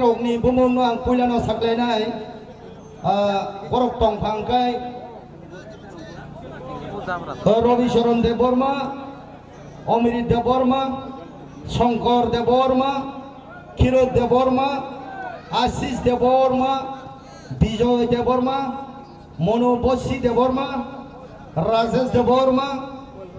rokni bumung ang puilano saklenai borok tongphangkai Ravi Sharan Deborma Omrit Deborma Shankar Deborma Kirot Deborma Ashish Deborma Bijoy Deborma Monu Boshi Deborma Rajesh Deborma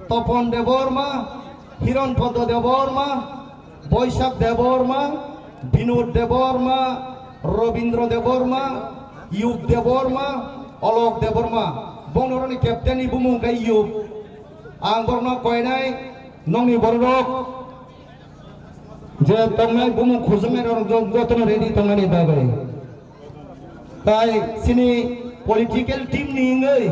Topon Deborma Hiran Podo Deborma Boishak Deborma Binod Deborma Robindra Deborma Yug Deborma Olok Deborma Bongoroni Captain Ibumung Kai Yug Angorno Koinai Nongi Borok Je Tongai Bumung Khuzamer Goton ready Tongani Babai Tai Sini political team ningai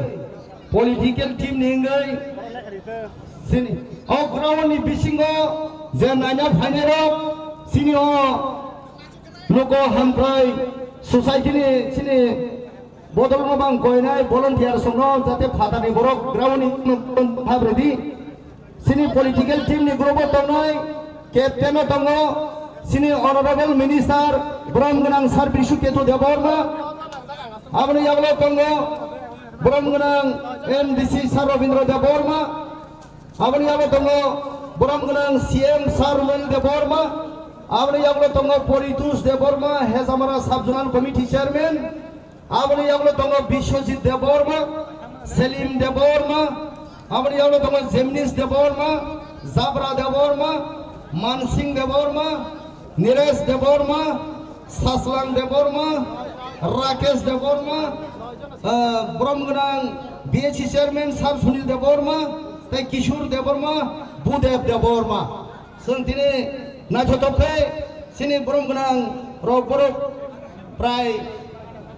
Sini Ograwani Bishingo Zenanya Fanero Sini Logo Hamprai Society Sini Bodol Mabang Koinai volunteer Sono Jate Fatani Borok Grawani Habredi Sini political team ni Grobo Tongai Captain Tongo Sini Honorable Minister Bromganang Sarbisu Ketu Deborma Abani Yaglo Tongo Bromganang MDC Sarobindra Deborma Abani Yaglo Tongo Bromganang CM Sarman Deborma Abani Yaglo Tongo Politus Deborma Hezamara Subzonal Committee Chairman Abani Yaglo Tongo Bishojit Deborma Selim Deborma Abani Yaglo Tongo Zemnis Deborma Zabra Deborma Mansing Deborma Nires Deborma Saslang Deborma Rakesh Deborma Bromganang BHC Chairman Sab Sunil Deborma Tai Kishore Deborma Budev Deborma Sentine Nachotope Sini Bromganang Roborok Prai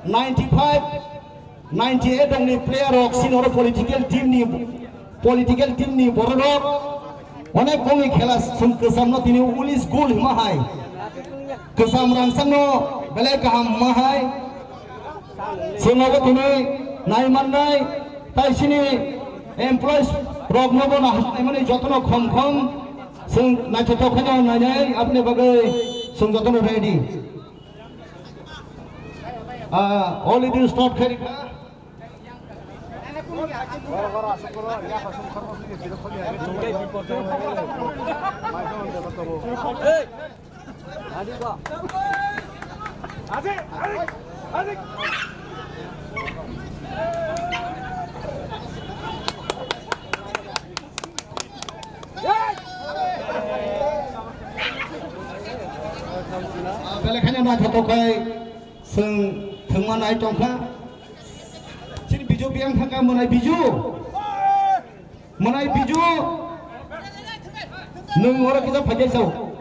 95 98 ang ni player of Sinoro political team ni Borok Onek kongi khela kesamno tini ulis goal mahai kesam rangsangno belai kaham mahai semoga tini nai mandai tai sini employees rognobo na mane jotno khom sing na choto khano nai apne bagai sing jotno ready all it is start kharika Belakangnya nak tokai seng tengmanai tongka sini biju biang thangka menai biju nung orang kita pakai jauh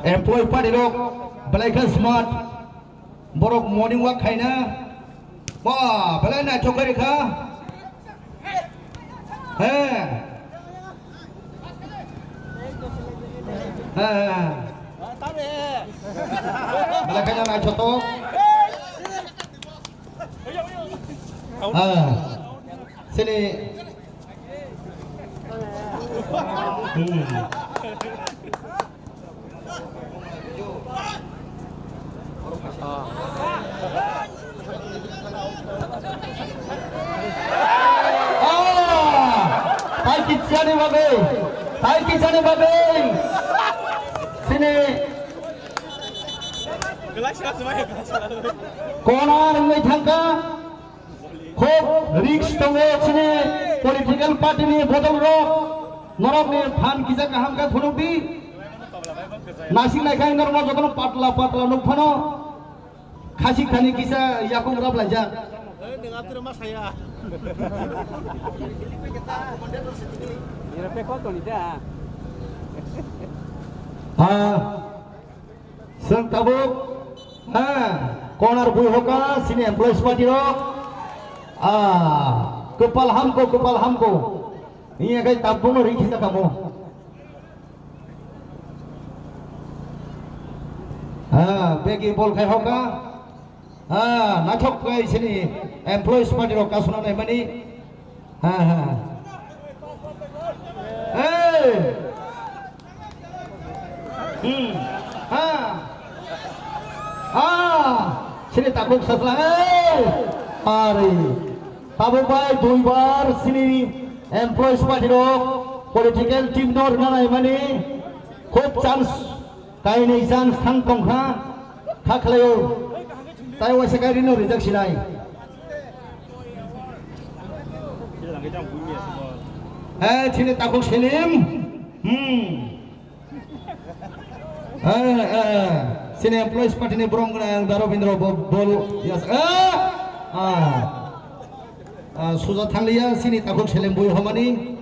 employee party rok belai smart borok morning walk khaina wah belai na chokari kha belai kanya na choto sini Tai kisane babe sini konar ngai thangka khob risk tongo sini political party ni bodol rok norok ni phan kisa kaham ka thunuk di nasing nai kai normo jokono patla nukphano khasi khani kisa yakung rab laja Seng tabuk corner bui hoka sini employees party ro kepal hamko ini agak tabung ri kita kamu bagi bol kai hoka nathok kai sini employees party ro kasuna nai mani sini tabuk setelah hari tabuk baik 2 bar sini employees party ro political team nor nanai mani khub chance kai nei chance thang kongkha khaklayo tai wa se kai no reject sinai sini tabuk selim sini employees party ni borong yang Darobindro bol yes sudah thanglia sini tabuk selim bui homani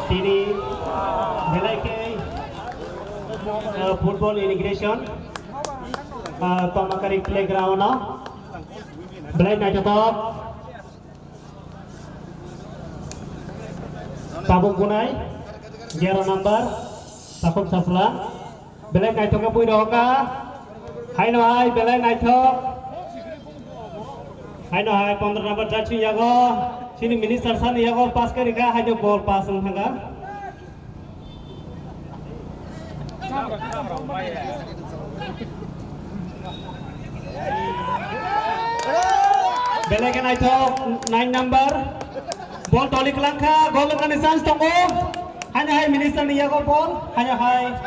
Sini Belai football integration Tomakari playground Belai Najatop Tabung Gunai 0 number Tabung Safla Belai Najatop Pui Doka Hai no hai Belai Najatop Hai no hai 15 number Jachi Yago Sini minister san yago pass karika hai jo ball pass thanga Belai kan aito 9 number ball tolik langka gol ngani chance tongo hanya hai minister ni yago ball hanya hai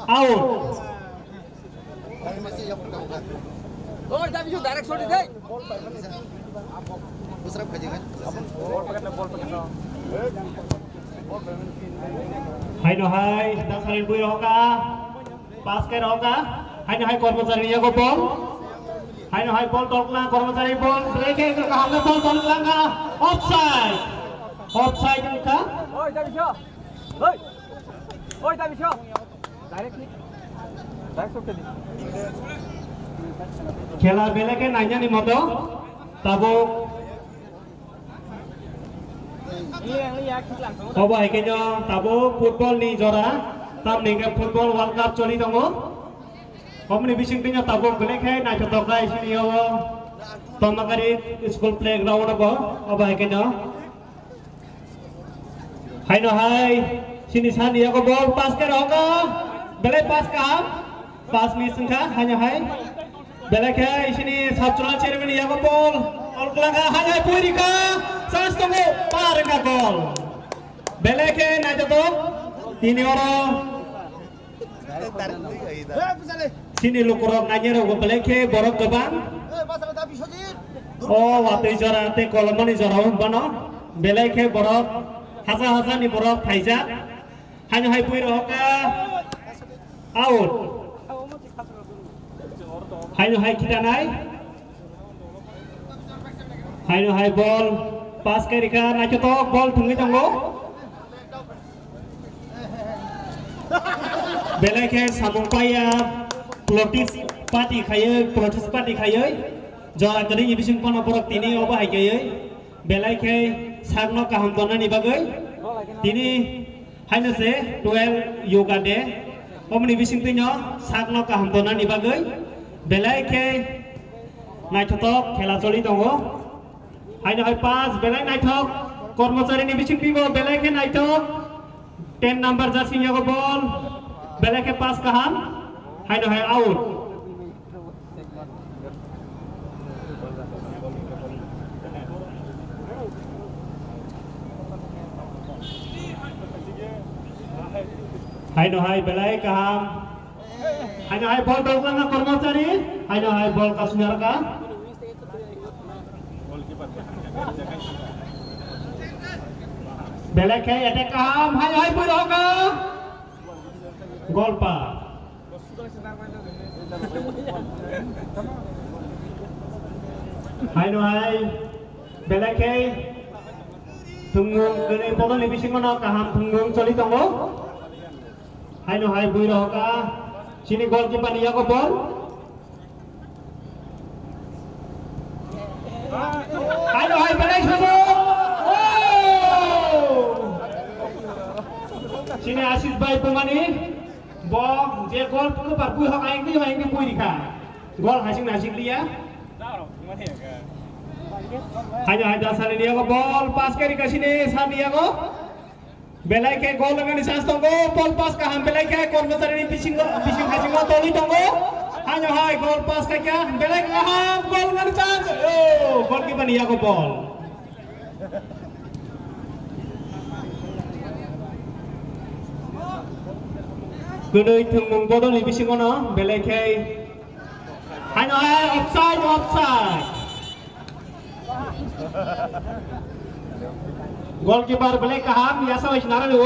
out और जब you direct shot दे दूसरा भेजेगा ball पकड़ना hai no hai đang saling bui roka pass ke roka hai no hai कर्मचारी yago ball hai no hai ball tolkla कर्मचारी ball break ke kahanga ball tolkla offside ka ओए जब shot ओए जब shot direct shot दे खेला बेले के नाइया नि मतो tabuk Oba hai kenyo tabuk football ni jora tam ni ke football world cup choli tongo omni bising tinyo tabuk bele khai na jotok lai sini yo Tomakari school playground abo oba hai kenyo hai no hai sini sani yo ball pass ke roka bele pass ka pass ni sengka hanya hai Belaknya sini sabtulan cermin ya gol, gol kelaka hanya Purika, chance tunggu parengka gol. Belaknya naik tuh, ini orang sini lukurok nanya rogo belaknya borok keban. Oh waktu jora te kolomani jora bano, belaknya borok hasa ni borok Faizat, hanya hai Purika out. Hai no hai kita nai hai no hai ball pass karika na chotok ball thungi tongo belai ke samung paya protest party khaye jora kali ibising kono porok tini oba hai khaye belai ke sagno kaham tona ni bagai tini hai no se 12 yoga day omni ibising tinyo sagno kaham tona ni bagai Belai ke naik tok khela choli tongo hai no hai pass belai naik tok kormachari ni bising pibo belai ke naik tok 10 number jersey nya ko ball belai ke pass kaham hai no hai out hai no hai belai kaham hai no hai ball belakang kormachari hai no hai ball kasunyar ka belai ke attack kaham hai no hai pui roka gol pa hai no hai belai ke tunggung kene bola lebih singono kaham tunggung coli tongo hai no hai pui roka sini goalkeeper dia ko ball hai no hai belai susu sini Asis Bhai pemani ball je gol ke parpui hok aing ni pui dikha gol hasing nasik dia hanya ada sani dia ko ball pass ke di sini sani dia ko belai ke gol dengan chance tonggo ball pass ka ham belai ke kormachari ni pising hasing ko toli tonggo hanya hai gol pass ka kya belai ka ham gol dengan chance oh goalkeeper dia ko ball Kedai tunggung bodol ni bising kono belai ke hanya offside goalkeeper belai kaham biasa wis nara lu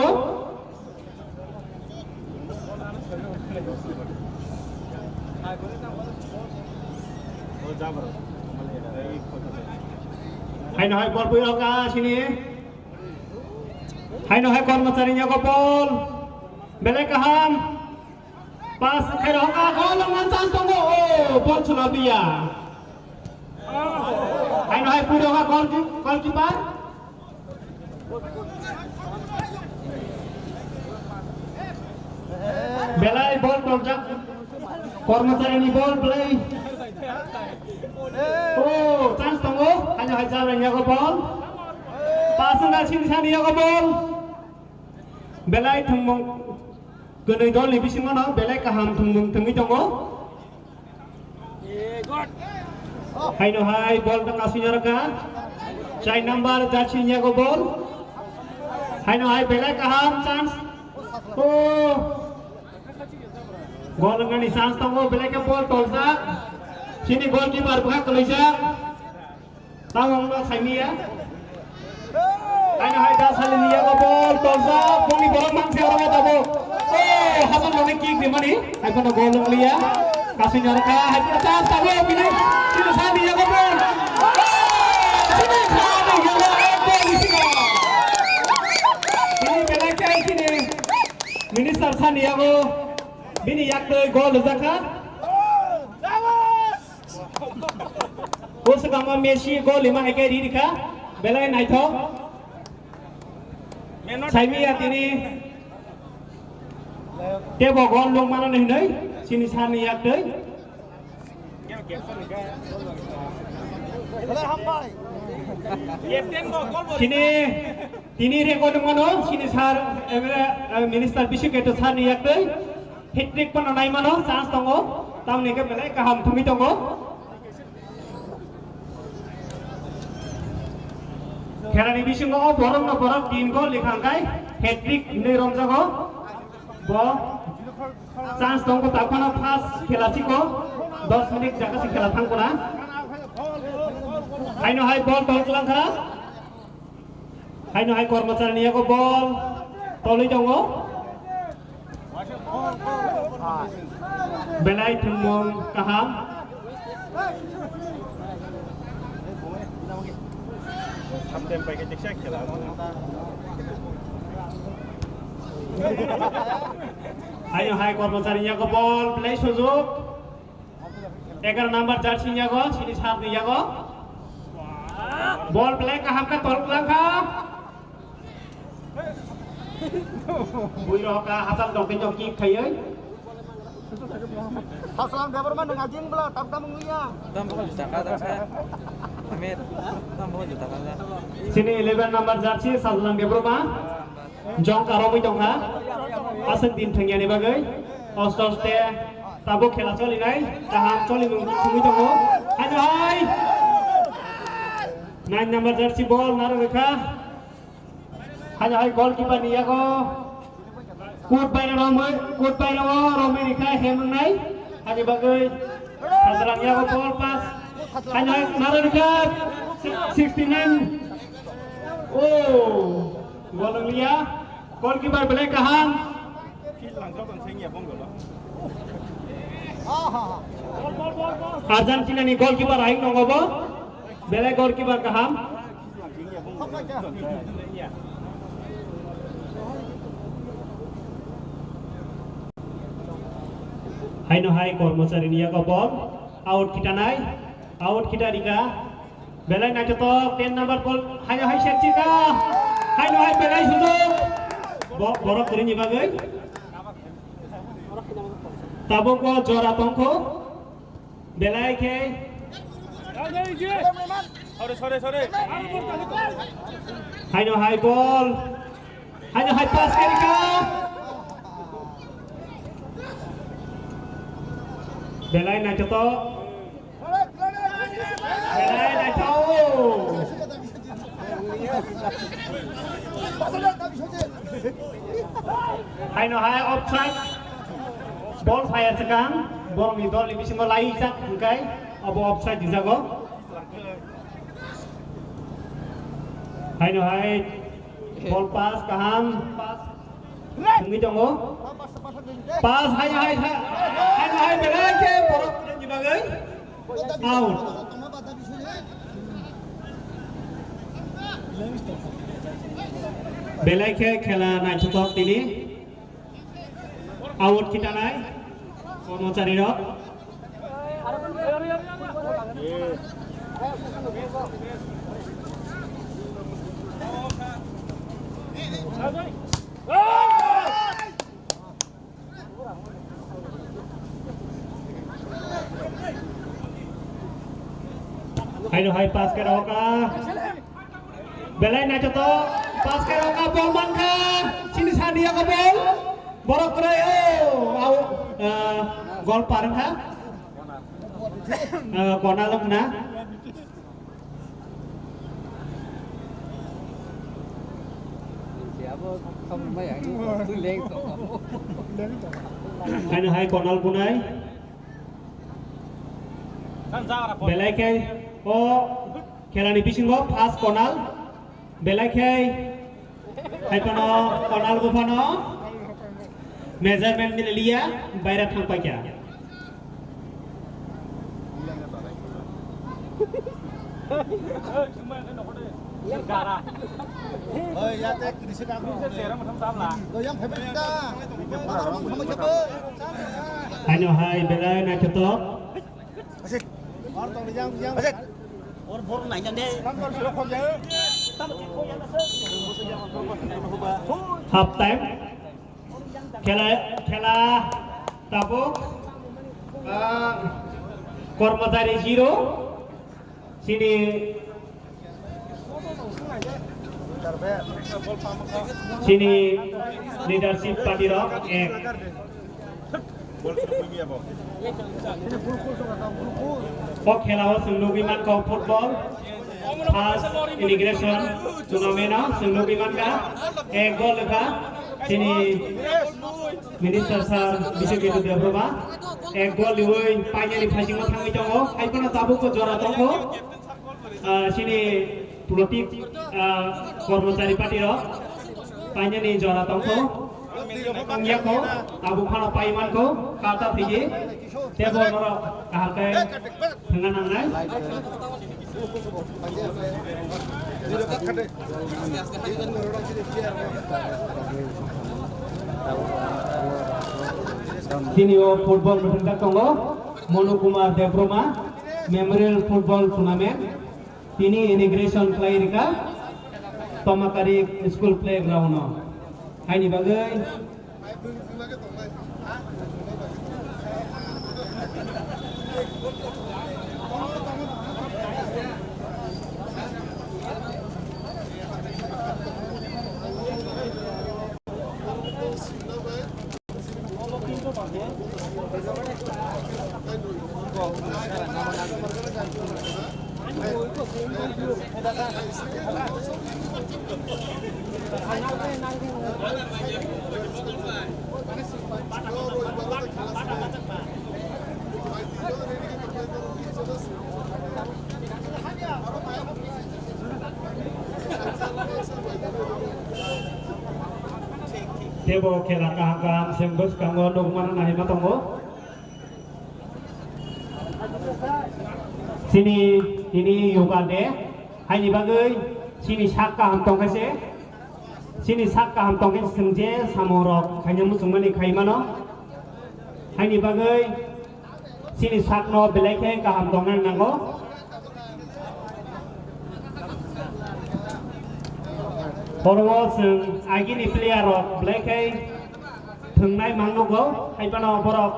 hai no hai ball pui ka sini hai no hai kormacharinya ko ball belai kaham pas keroka gol dengan chance tunggu oh ball sudah dia hai no hai pui roka goalkeeper belai ball tonjak kormachari ni ball play oh chance tunggu hanya hai jalan ko ball pas na sini sani ko ball belai thumung Kedai gol lebih singono belai kaham thumung thengi tongo hai no hai ball tengah sinyarka cai number jersey nya ko ball hai no hai belai kaham chance oh gol dengan chance tongo belai ke ball tolsa sini goalkeeper buka kelisa tangong na saimia hai no hai dah salin dia ko ball tolsa puni bola mang se orang tabo oh hasan lone kick di mani hai kono gol lia kasih nyarka hai chance tabo ini sini sani dia ko ball sini sani dia ko ball ini belai ke sini minister sani dia ko bini yak de gol zakha Bos kama Messi gol 5 hai ke di dikha belai nai tho Saimi ya tini tebo gol long mana nih deh sini sani yak deh sini tini rekod mana sini sar minister bisik itu sani yak deh hat-trick pun naik mana chance tongo tam nih ke belai kaham thumi tongo Kerana bising ko borong na borong 3 gol likhangkai hat-trick ni romjago bo chance tongko takana pass khelasi ko 10 minit jaga si khela thangko na hai no hai ball tol langkha hai no hai kormachari niya ko ball toli tongo belai thumong kaham sampai ke cek lah. Ayo hai kormacharinya ko ball play sujog 11 number jersey-nya ko sini sar niya ko ball play kaham ka tol langka buiro ka hasan dong ke joki khayai Hasan Deborman ngajin bela tam menguya Tambah juta kata saya. Amin. Tambah juta kata. sini 11 number jersey Hasan Deborman jong karo mai dong ha aseng din thengya ni bagai ostos te tabo khela choli nai taham choli mui dong hai 9 number jersey ball naru rekha hai goalkeeper ni ya ko kut pai na romai rekha hemang nai hai bagai hasaran ya ko ball pass hai naru rekha 69 oh golong liya goalkeeper belai kahang Argentina ni goalkeeper aing nongobo belai goalkeeper kaham hai no hai kormosari niya ko ball out kita nai out kita dika belai na joto 10 number ball hai no hai sekchika hai no hai belai sujog borok kuri ni bagai tabok ko jora tongko belai ke sorry hai no hai ball hai no hai pass ke dika belai na joto belai na jauh hai no hai offside ball fire sekarang ball ni dol lebih semua lain jak bukai abo offside dijago hai no hai ball pass kaham pass tunggu jongo pass hai no hai belai ke borok ni bagai out belai ke khela na chutok tini out kita nai kono cari rok hai no hai pass ke roka belai na joto pass ke roka ball man ka sini sadia ka ball borok kre au gol parang ha kona lang na hai no hai konal punai belai ke khela ni bising go pass konal belai ke hai kono konal go phano measurement मिल लिया बाहर थंग पा क्या ya tek di sini aku yang hebat kita kamu coba hai no hai belai na chotok asik और तो yang asik और बोल नहीं जाने half time khela tabuk kormosari 0 sini leadership party rock khela ho sunglugiman ko football first integration tournament sunglugiman ka ek gol lekha sini minister sir bisegito debroma ek gol liwoi painani phasing thangi jongo haipana tabu ko jora tongo sini politik kormosari party ro painani jora tongo ya ko tabu khana paiman ko kata thigi tebo noro kahkai thanganang nai Sini football bertengkar Kongo Monu Kumar Debroma Memorial Football Tournament Sini integration Klairika Tomakari School Playground Hai ni bagai Tebo kela kaham sembus kanggo dokumen nahi matongo. Sini ini Uganda, hai ni bagai sini sak kaham tongkase, sini sak kaham tongkase sengje samorok kanya musumani kai mano, hai ni bagai sini sak no beleke kaham tongan nango. Forward sing agini player of black thungnai mangnogo hai pano borok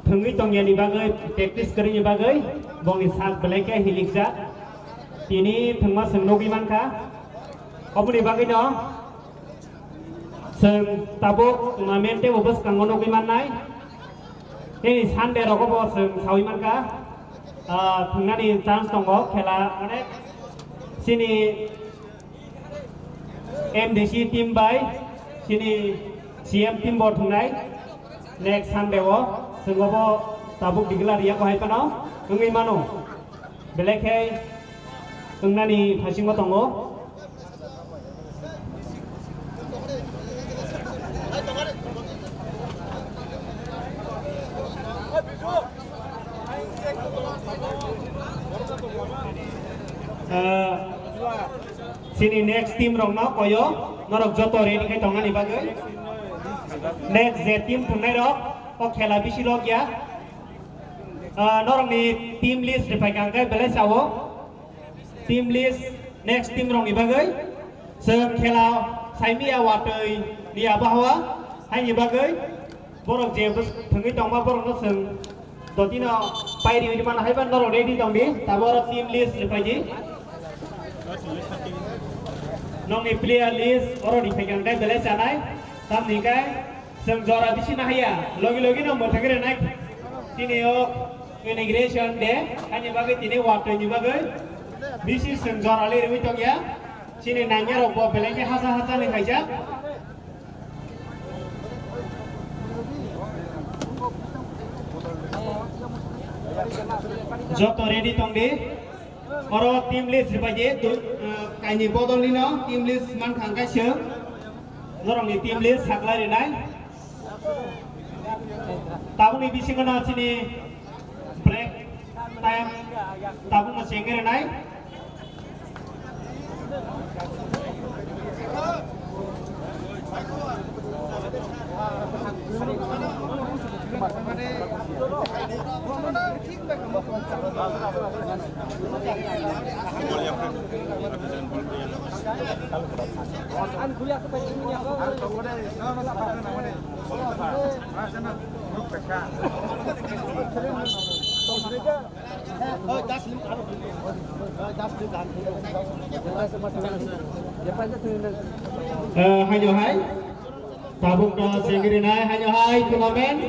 thungi tongya ni bagai practice kari ni bagai bongni sak black hilikja tini thungma sengnogi manka obuni bagai no seng tabok tournament obos kangonogi mannai ini sande rokobo seng sawi manka thungnani chance tongo khela onek sini MDC team by sini CM team bot tunai next Sunday wo sengobo tabuk digelar ya ko hai pano ngi mano belek hai ngnani phasing mo tongo sini next team rong no koyo norok joto ready kai tongan ni bagai next Z team tunai rok ko khela bisi rok ya norok ni team list dipai kangkai bele sawo team list next team rong ni bagai se khela saimia watoi ni abahawa hai ni bagai borok je thungi tongma borok no seng dotino pairi di mana hai ban norok ready tong di tabor team list dipai ji nong ni player list oro di pegang kai bele sanai tam ni kai seng jora bisi na ya logi no mothagre nai tini o integration de hanya bagai tini waktu ni bagai bisi seng jora le rewi tong ya sini nanya ro bo bele ke hasa ni khaija joto ready tong di oro team list baje kaini bodol ni no team list man khangkai se norong ni team list saklai renai tabung ni bising na sini break time tabung na sengge renai hanya hai tabung na sengge renai hanya hai tournament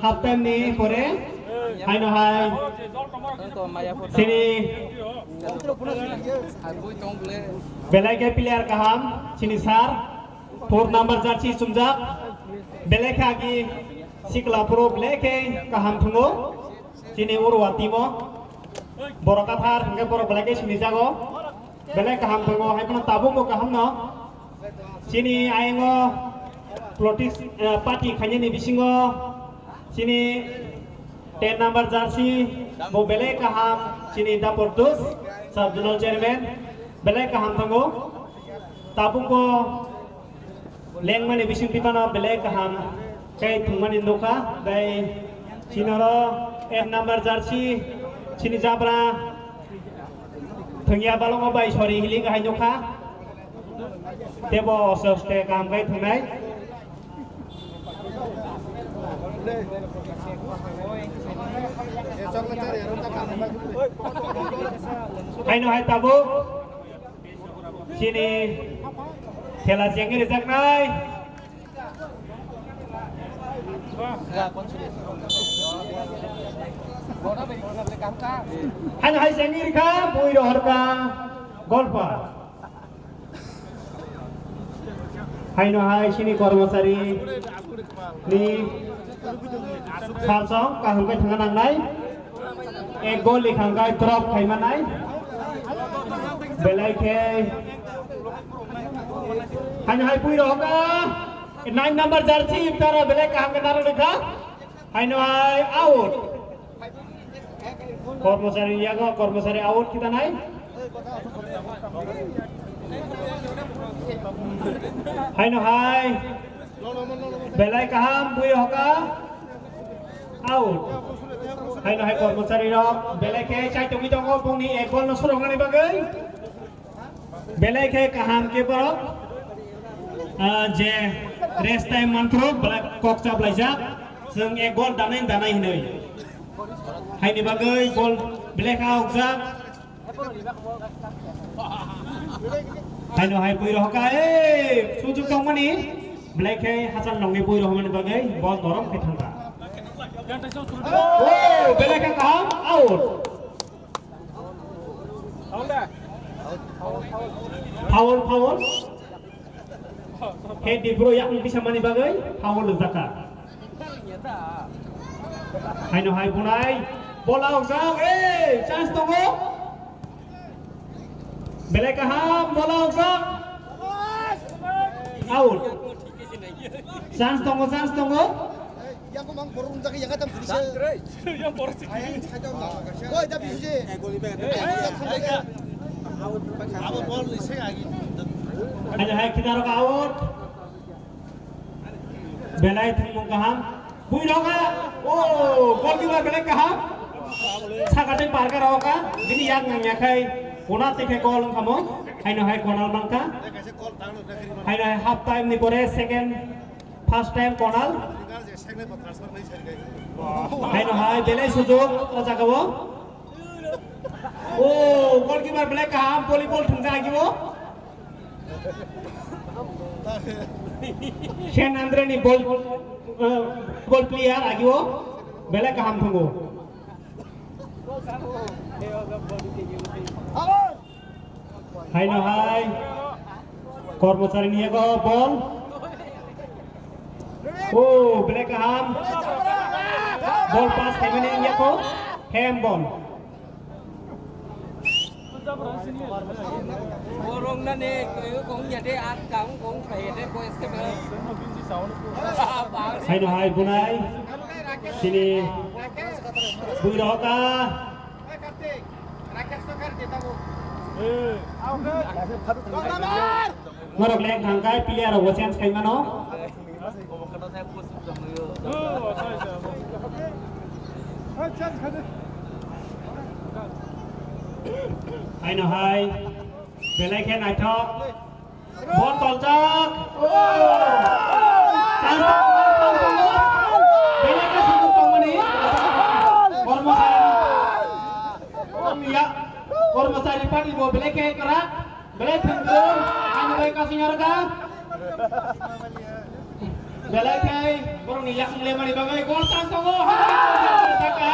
half time ni pore hanya hai sini belai ke player kaham sini sar 4 number jersey sumjak belai kagi sikla pro belai ke kaham thungo sini urwati mo borokathar hingga borok belai ke sini jago belai kaham thungo hai pun tabung mo kaham no sini ayengo plotis party khanya ni bisingo sini 10 number jersey mo belai kaham sini dapordus sub zonal chairman belai kaham thungo tabung ko leng mani bising pipana belai kaham kai thungmani noka dai sinoro 8 number jersey sini jabra thungya balong bai sori hiling hai noka tebo soste kaham kai thungai hai no hai tabu sini khela jengge rijak nai Hanya hai sengir ka bui rohor ka golpar. Hai no hai sini kormosari ni salsong kaham kai thangan nai. Ek gol likhang kai drop khai manai. Belai ke hanya hai bui rohor ka 9 number jersey tara belai kaham kai naro likha. Hai no hai out. Kormosari yaga kormosari out kita naik. Hai no hai. Belai kaham bui hoka out. Hai no hai kormosari rok belai ke chai tongi tongo pungni ek gol no surong ni bagai. Belai ke kaham ke borok je rest time mantro belai kok cap lajak seng ek gol danai hinai. Hai ni bagai gol belai kau jak. Hai no hai pui rohka sujuk tong mani belai ke Hasan nong ni pui roh mani bagai bol dorong ke thangka. Oh belai ke kaham out. Foul. He di bro yak bisa mani bagai foul zaka. Hai no hai bunai bola usang chance tongo belai kaham bola usang out chance tongo yang ko mang borong jaki yang katam bisa yang borong jaki oi tapi sih gol ibe out ball ise agi ada hai kita ro out belai thong kaham bui roka gol kiper belai kaham sakate parka roka gini yang nyakai kona teke gol kamu hai no hai konal mangka hai no half time ni pore second first time konal hai no hai belai sujog aja kabo gol kiper belai kaham volleyball thungja agibo Shen Andre ni ball player agibo belai kaham thungo hai no hai kormosari ni ko ball belai kaham ball pass kai mani ni ko ham ball Borong na ni kung jadi angkang kung pede ko skema. Hai no hai bunai sini bui roka Morok lek hangkai player ro chance kai mano hai no hai belai ke nai thok ball tol jak belai ke sujud tong mani kormosari pati bo belai ke kerak belai thenggung anu bae kasih nyarga belai ke borong ni yak mule mani bagai gol tang tongo saka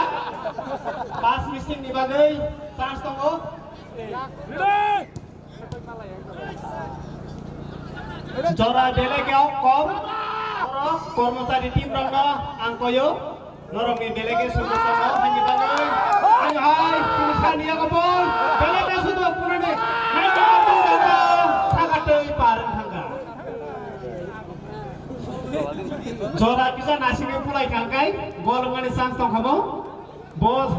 pas missing ni bagai chance tongo Jora belai ke kom kormosari tim rongno angkoyo norong ni belai ke sujud tongo hanya bagai hai tulisan dia kebol belai ke sujud punane hai sangat teuy pareng hangga Jora bisa nasi pulai kangkai gol mani chance tong khamo bos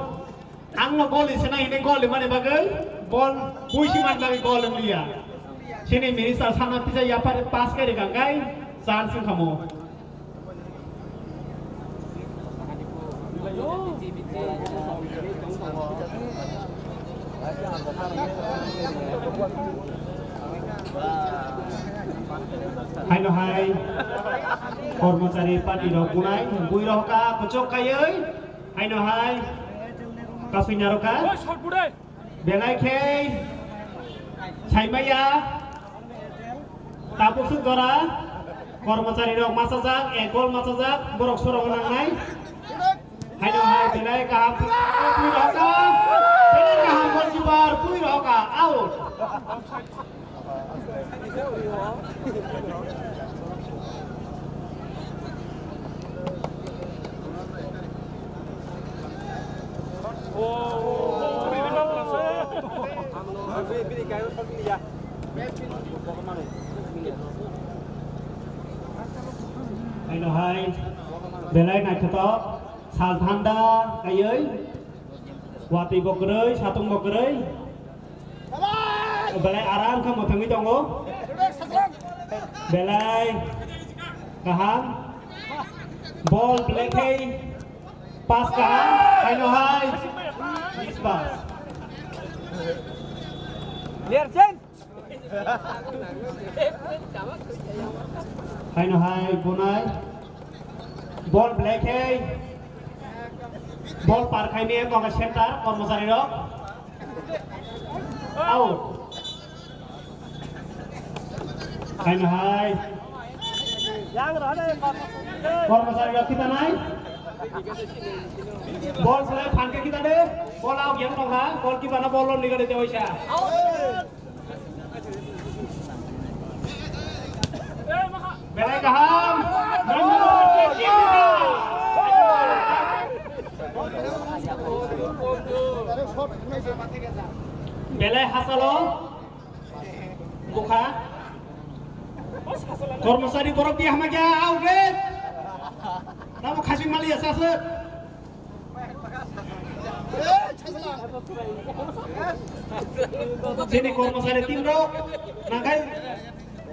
angno gol isena ini gol mani bagai bol puisi man bagai gol liya sini mirisal sana bisa ya pas kari kangkai chance khamo hai no hai kormosari pati ro bunai bui roka kocok kayai hai no hai kasunya roka belai ke saimaya tapuk sudora kormosari rok masajak gol masajak borok sorong nangnai hai no hai belai kaham pui roka belai kaham goalkeeper pui roka out hai no hai belai nak ketok sal thanda kayoi wati bokrei satung bokrei belai aram kamu thangi tongo belai kaham ball belai kei pass kaham hai no hai miss pass Clear change. hai no hai bunai ball belai kei ball par khai niye kong center kormosari rok out hai no hai kormosari rok kita nai ball selai phan ke kita deh ball out yang kong ha ball ki bana ball lon niga de oisa belai kaham belai hasalo buka kormosari borok dia hamaja auge tamu khasing mali asase sini kormosari tim ro nakai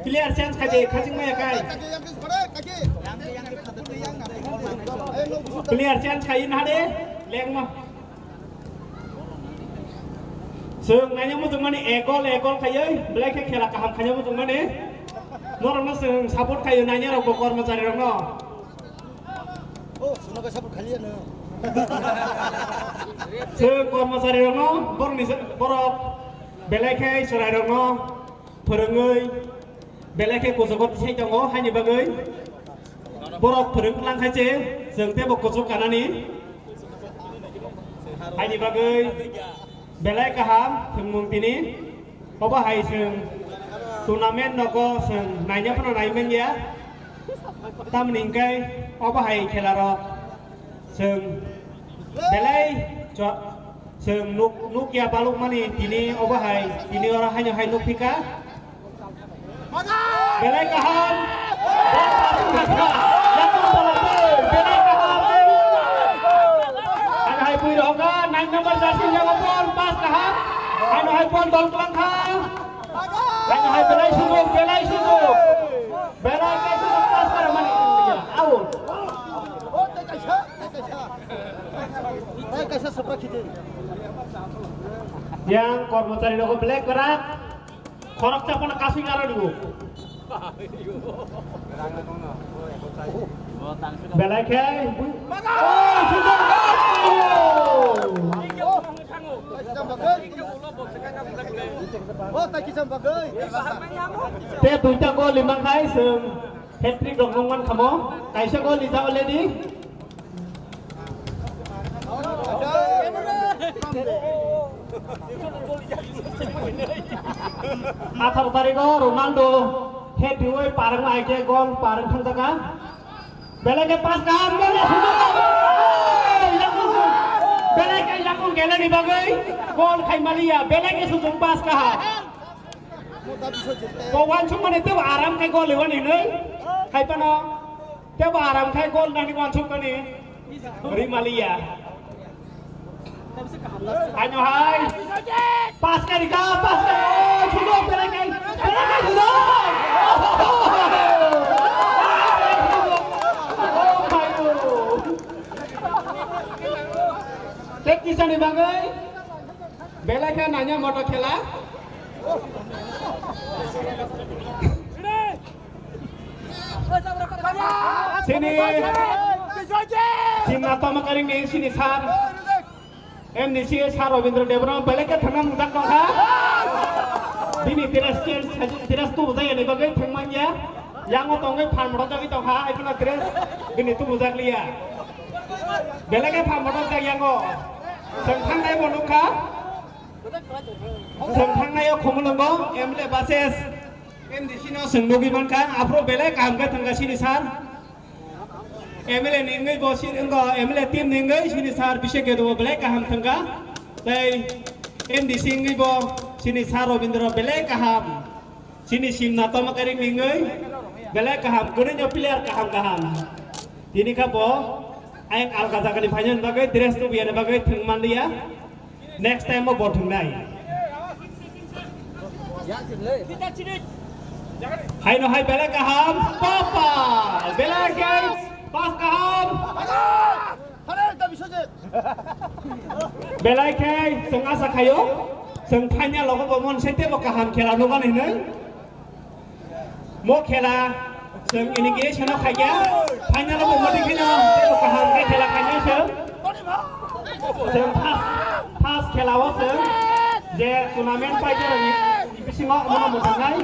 player chance kaje khasing maya kai player chance kai nade leng ma sương này nhá một mani egol kayai belai ke khela kaham khanya một mani norong na sương support kayu nanya ro bokor macari rong no oh suno ka support khalian no sương kor macari rong no borok belai ke surai rong no phorongai belai ke kosokot sei tongo haini bagai borok phorong lang khai che sương te bok kosok kanani haini bagai belai kaham thengmung tini oba hai sung tournament noko sung naina pano naimen ya tam ningkai oba hai khelaro sung belai sung nuk ya baluk mani tini oba hai tini ora hanya hai nuk pika belai kaham belai kaham hai pui roka 9 number jersey yang ball pass kaham hai ball ball kelang khang hai belai sungguh belai kai sungguh pass kar mani ya out oh kaisa support khite yang kormosari logo black berat khorok chapon kasing aro dulu belai kai oh sungguh oh tak kisah bagai te tuita gol limang khai sung hat-trick dong nongwan khamo kaisa gol lisa already athar tarigo Ronaldo head duoi parang mai ke gol parang khang taka belai ke pas kam belai belai ke lakung gela ni bagai gol khai malia belai ke sujung pas ka ko wan chung mane te aram khai gol lewan ni nei khai pano te aram khai gol nani wan chung ka ni ri malia Ayo hai pas ka di ka pas ka sujung belai ke sujung Tek kisah ni bagai, belai kan nanya motor khela. Sini, Cina toma karing ni sini sar. Ni si sar Robindra Devra belai kan thangam mudak dong ha. Bini tiras tu mudak ni bagai thangman ya. Yang otongai pan motor tapi dong ha. Itu na tiras bini tu mudak liya. belai ke pam motor jak yang go seng thang nai bonuk kha seng thang nai khomulong go emle bases MDC no seng nogi man kha apro belai kam ka thangga sini sar MLA ningai bo sin go MLA team ningai sini sar bise ke do belai kaham thangga tai MDC ngai bo sini sar Robindra belai kaham sini simna to makaring ningai belai kaham gunanya player kaham ini kha bo aing alkaza kali phajan bagai dress tu biar bagai thingman dia next time mo bo thungnai hai no hai belai kaham papa belai guys pas kaham belai kai seng asa khayo seng phanya logo bo mon sete bo kaham khela no kan ini mo khela seng ini ge chana khaya phanya logo mo dikhina bo kaham ke khela khanya seng pas khela wa seng je tournament pai je ni bisingo mo mo tangai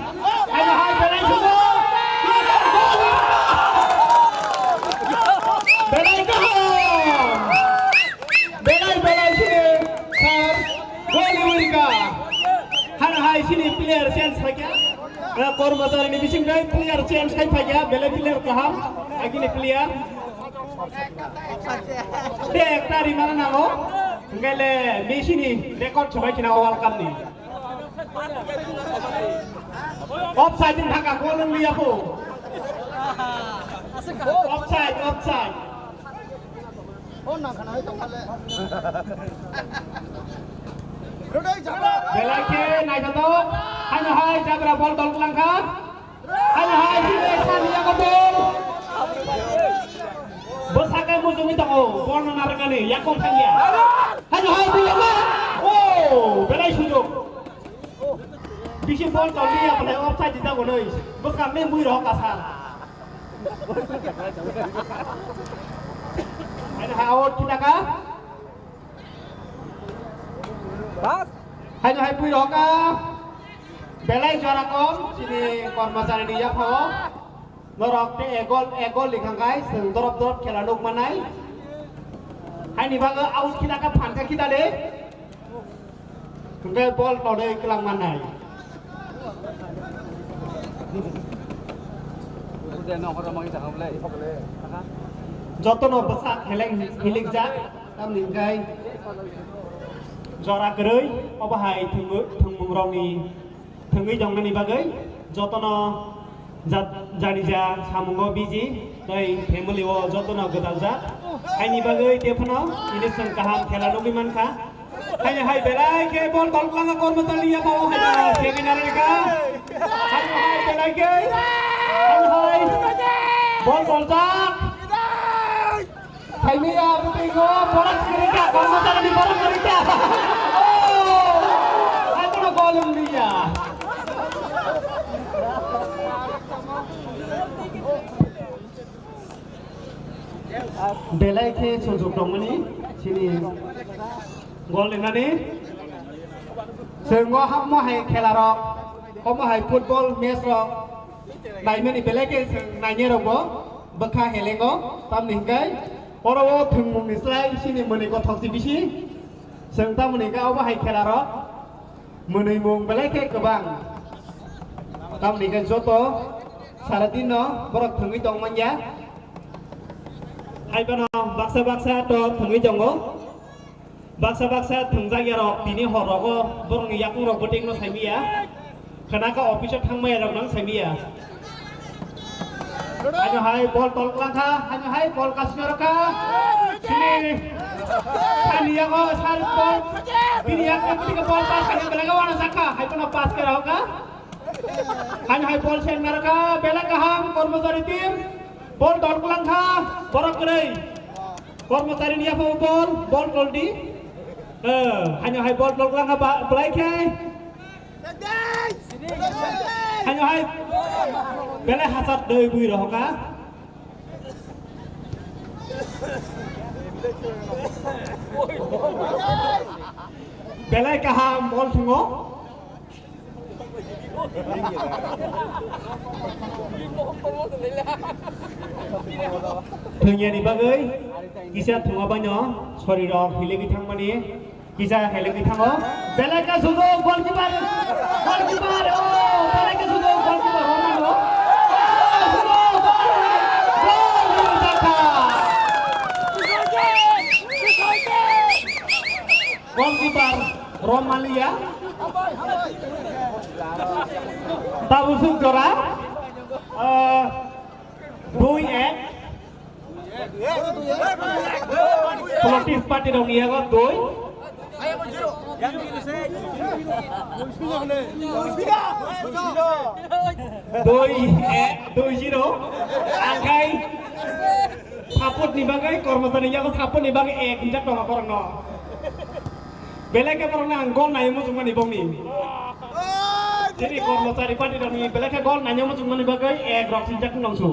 hai belai chugo belai kaham belai sini sar goli wirga hai sini player chance khaya कर्मचारी नि बिसिम गई player change kai phaya belai player kaham agini player de tari mana nango ngale bisini record chobai kina world cup ni offside din thaka golong liya po offside belai ke nai jato hai jabra bol tol langka hai sini sania ko bol bosakai mujungi tango bol narangani yakong khanya hai biya oh belai sujok bisi bol tol liya boleh offside jita gonoi bokam me mui ro kasar hai out kita ka Bas. hai pui ro ka belai jarakom sini कर्मचारी dia pho norok te egol likhangai seng dorop khela nok manai hai ni baga out kita ka phan ka kita le ngai bol to dei kelang manai Udah no orang mau kita boleh. jotono besak heleng hilik jak tam ningkai jora geroi obahai thungmung rongni thungui jongnani bagai jotono janija samungo biji tai family o jotono godalja aini bagai tefno ini seng kaham khela nogi mankha hai belai ke bol langa कर्मचारी ya bawa hai seminare ka hai belai ke hai bol jak hai ni ya bingo borak kerja कर्मचारी borak kerja oh aku nak golong dia belai ke sujok dongmani sini gol lenani sengo hammo hai khela rok hammo hai football match rok naimani belai ke naine rogo bakha helengo tam ningkai oro thungmung ni slai sini moni ko thokti bisi seng tam ni ka oba hai khela rok moni mung belai ke kebang tam ni ka joto saradin no borok thungui dongman ya hai bano baksa to thungui jongo baksa thungjaya rok tini horogo borong yakung rok boting no saimia khana ka office thangmai rok nang saimia hai bol tol langka hai bol kasmir ka sini kania ko sar bol tini yak ka bol pas ka belaga wana saka hai puna pas ka roka hai bol sen mereka bela kaham कर्मचारी tim bol tol langka borok krei कर्मचारी ni apa bol tol di hanya hai bol tol langka belai kai hanya hai belai hasat deui bui roka belai kaham bol sungo thường ni bagai kisah thunga banyo sorry rok hilegi thangmani kisah hilegi thango belaka sudo goalkeeper oh belaka sudo goalkeeper Ronaldo sudo goalkeeper Romalia Tabusuk Jora 2-1 Politis parti dong iya kok 2-0 angkai saput nih bagai kormosaninya kok saput nih bagai kinjak dong orang no belaknya orang nanggol nanya mau cuma nih bong nih jadi kormosani parti dong nih belaknya gol nanya mau cuma nih bagai grok kinjak dong su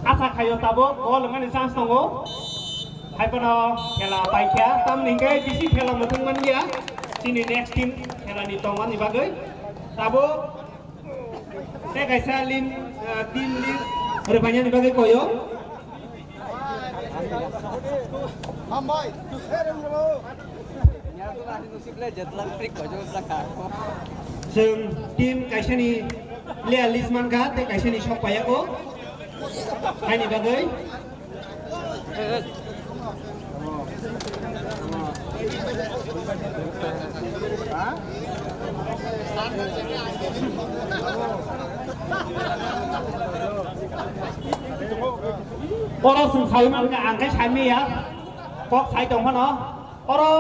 asa kayo tabo gol dengan chance tongo hai pano khela paikya tam ningkai bisi khela mutung man ya sini next team khela ni tongan ni bagai tabo te kaisa lin team lin rupanya ni bagai koyo Hambai sing team kaisa ni lia lisman ka te kaisa ni shop paya ko hai ni bagai Oro sung sai man ka ang kai sai mi ya kok sai tong no oro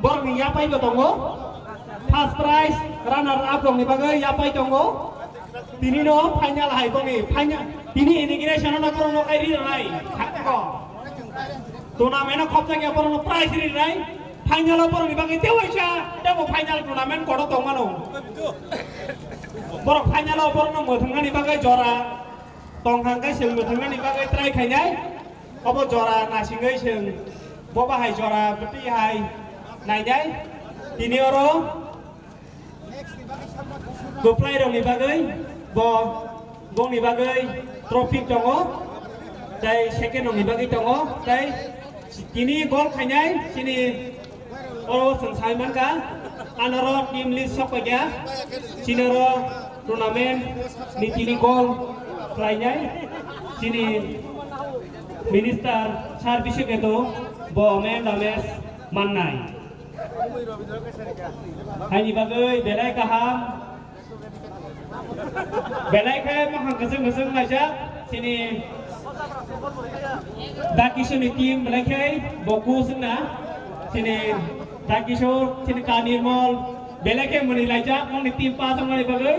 bor ni ya pai go tongo first prize runner up dong ni bagai ya pai tongo tini no final hai tong ni final tini integration na koro no kai ri nai khak ko tournament khop ja ya no prize ri nai final bor ni bagai teu cha demo final tournament ko tong mano bor final bor no mo thang ni bagai jora tong hang kai sing mo thang ni bagai try khai nai obo jora na singai sing bo ba hai jora beti hai nai jai tini oro go play dong ni bagai bo gong ni bagai trophy tongo dai second dong ni bagai tongo dai kini gol khainai sini oro sangsai man ka anaro team list sok ya sini oro tournament ni tini gol khainai sini minister service ke to bo men dames mannai hai ni bagai belai kaham belai kai mahang keseng aja sini dakisho ni team belai kai boku sena sini dakisho sini kanirmol belai kai muni laja mong ni team pa sama ni bagai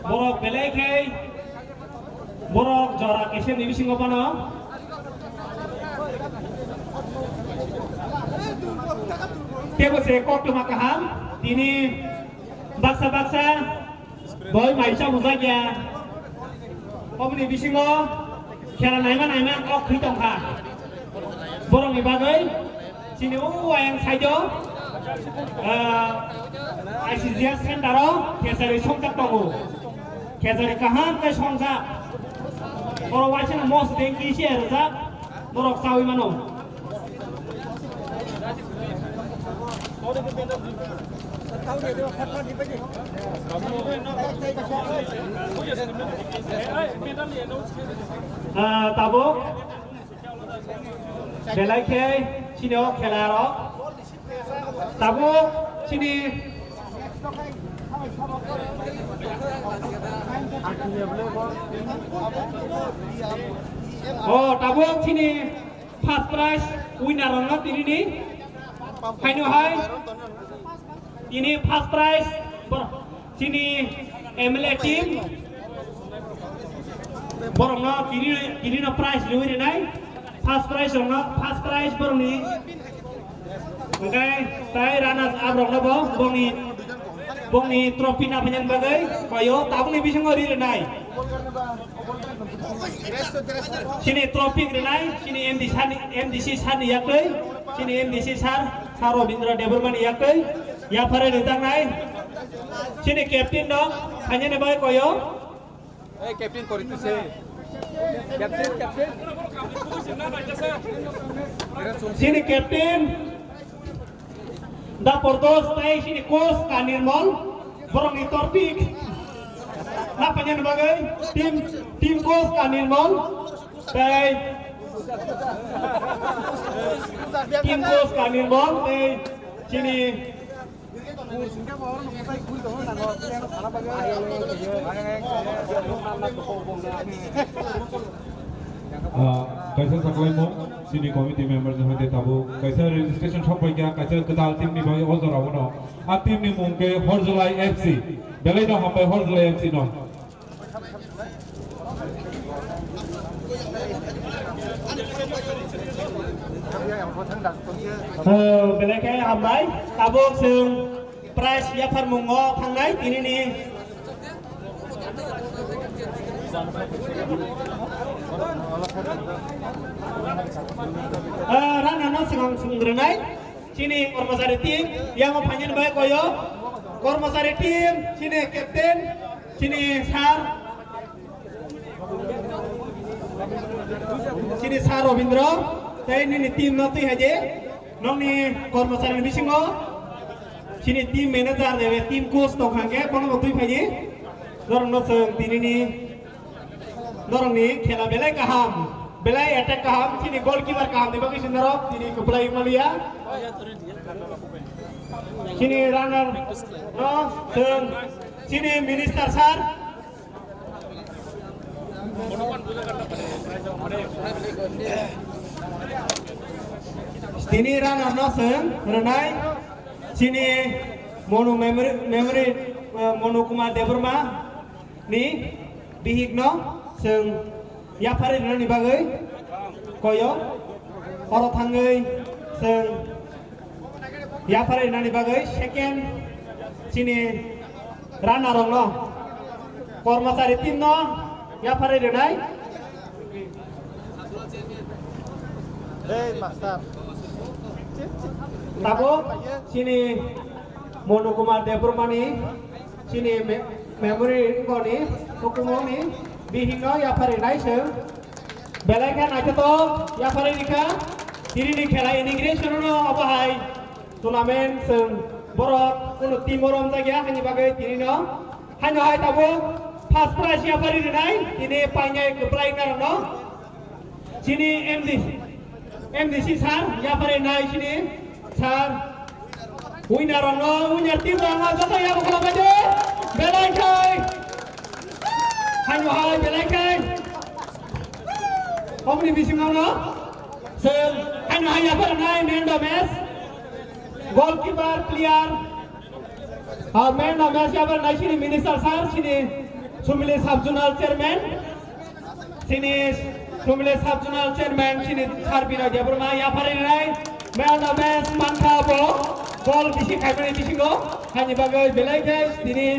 borok belai kai borok jora kesem ni bising apa no Tiap se kok tu makaham ini baksa boy maisha muzagya komuni bisingo khela naiman kok khi tong kha borong ni bagai sini ayang saijo ICGS center kesari songtak tongo kesari kaham ke songsak oro wachana mos denki share sa borok sawi mano tabuk belai ke sini khela ro tabuk sini oh tabuk sini first prize winner ro tini ni kaino hai ini first prize sini MLA team borong no kini no prize lui ni nai first prize borong ni okay tai runners up rong no bong ni trophy na panjang bagai koyo tabung ni bisa ngori ni nai sini trophy ni nai sini MDC san ni yak sini MDC san Saro Bindra Debormani Yakai, Yapare Tangai, Chini Captain Dog, Hanya Bay Koyo, এই captain করিতেছে captain captain Chini Captain, Da Portos, Tai Chini Kos, Kanirmol, Borong Torpik, Napanyan Bagai, Tim Kos, Kanirmol, Tai Tim Kos, Kanirmol, Tai Chini kaisa saklai mo sini committee members hoite tabo kaisa registration shop hoya kaisa kedal team ni bhai ozora bono a team ni mungke Horzolai FC belai no hampai Horzolai FC no belai kai hambai tabo seung price yapar mungo thangnai tini ni Rana no segang sungrenai sini kormasari tim yang panjen baik koyo kormasari tim sini kapten sini sar sini sar Robindro tadi ini tim nanti aja nong ni kormasari bisingo sini tim manager dewe tim coach tongkangke kono waktu aja dorong no seng tini ni dorong ni khela belai kaham belai attack kaham sini goalkeeper kaham di bagi sinarok sini kepulai Malia sini runner no seng sini minister sar sini runner no seng renai sini Monu memory Monu Kumar Deborma ni bihigno seng yapare ni bagai koyo oro thangai seng yapare ni bagai second sini rana rongno kormasari tim no yapare renai tabo sini Monu Kumar Debormani sini memory koni hukumoni bihino yapare nai seng belai kan aja to yapare nika diri ni khela integration no abahai tournament seng borok uno tim borom tagya hani bagai diri no hanya hai tabo first prize yapare nai ini panyai keplai no sini MDC sar yapare nai sini sar winner no winner tim no joto ya bukala baje belai kai hanya hai belai kai Omni bising no sel hanya hai yapare nai man the match goalkeeper player man the match yapare nai sini minister sar sini Sumile sub zonal chairman sini Sumile sub zonal chairman sini Sarbina Deborma yapare nai man the match mantha bo ball bising kai bani bising go hanya bagai belai kai sini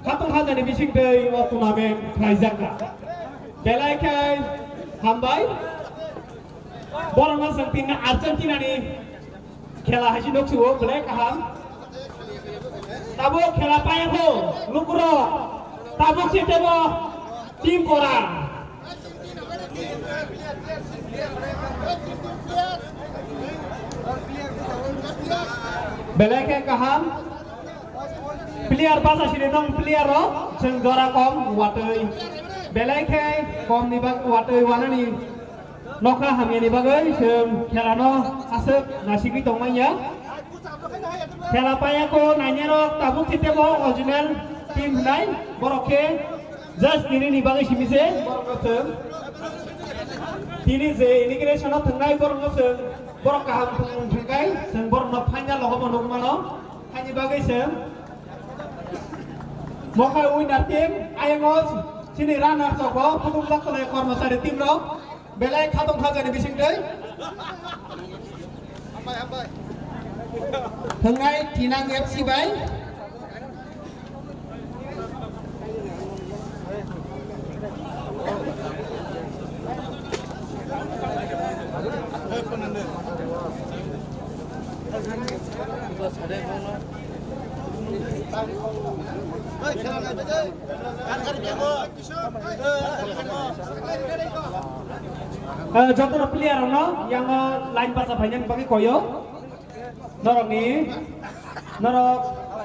Katong hadani bising dei o tournament klaijaka belai kai hambai borong sangtina Argentina ni khela hasi doksuo belai kaham tabo khela paya ho lukro tabo chitebo tim korang belai kai kaham player bahasa sini dong player ro seng dora kom watoi belai kai kom ni bag watoi wana ni nokha hamya ni bagai seng khela no asep nasiki tongmai ya khela paya ko nanya ro tabuk chite bo original team nai boroke just ini ni bagai simise borok seng ini je immigration no thangai borok seng borok kaham thangkai seng borok no phanya logo monok mano hani bagai seng Mokai winner team ayangos sini runner soko putung laksana kormasari tim ro belai khatong khagani bising dei thangai tinang FC bai Jotono player no yang lain pas banyak pakai koyo. Norok ni, norok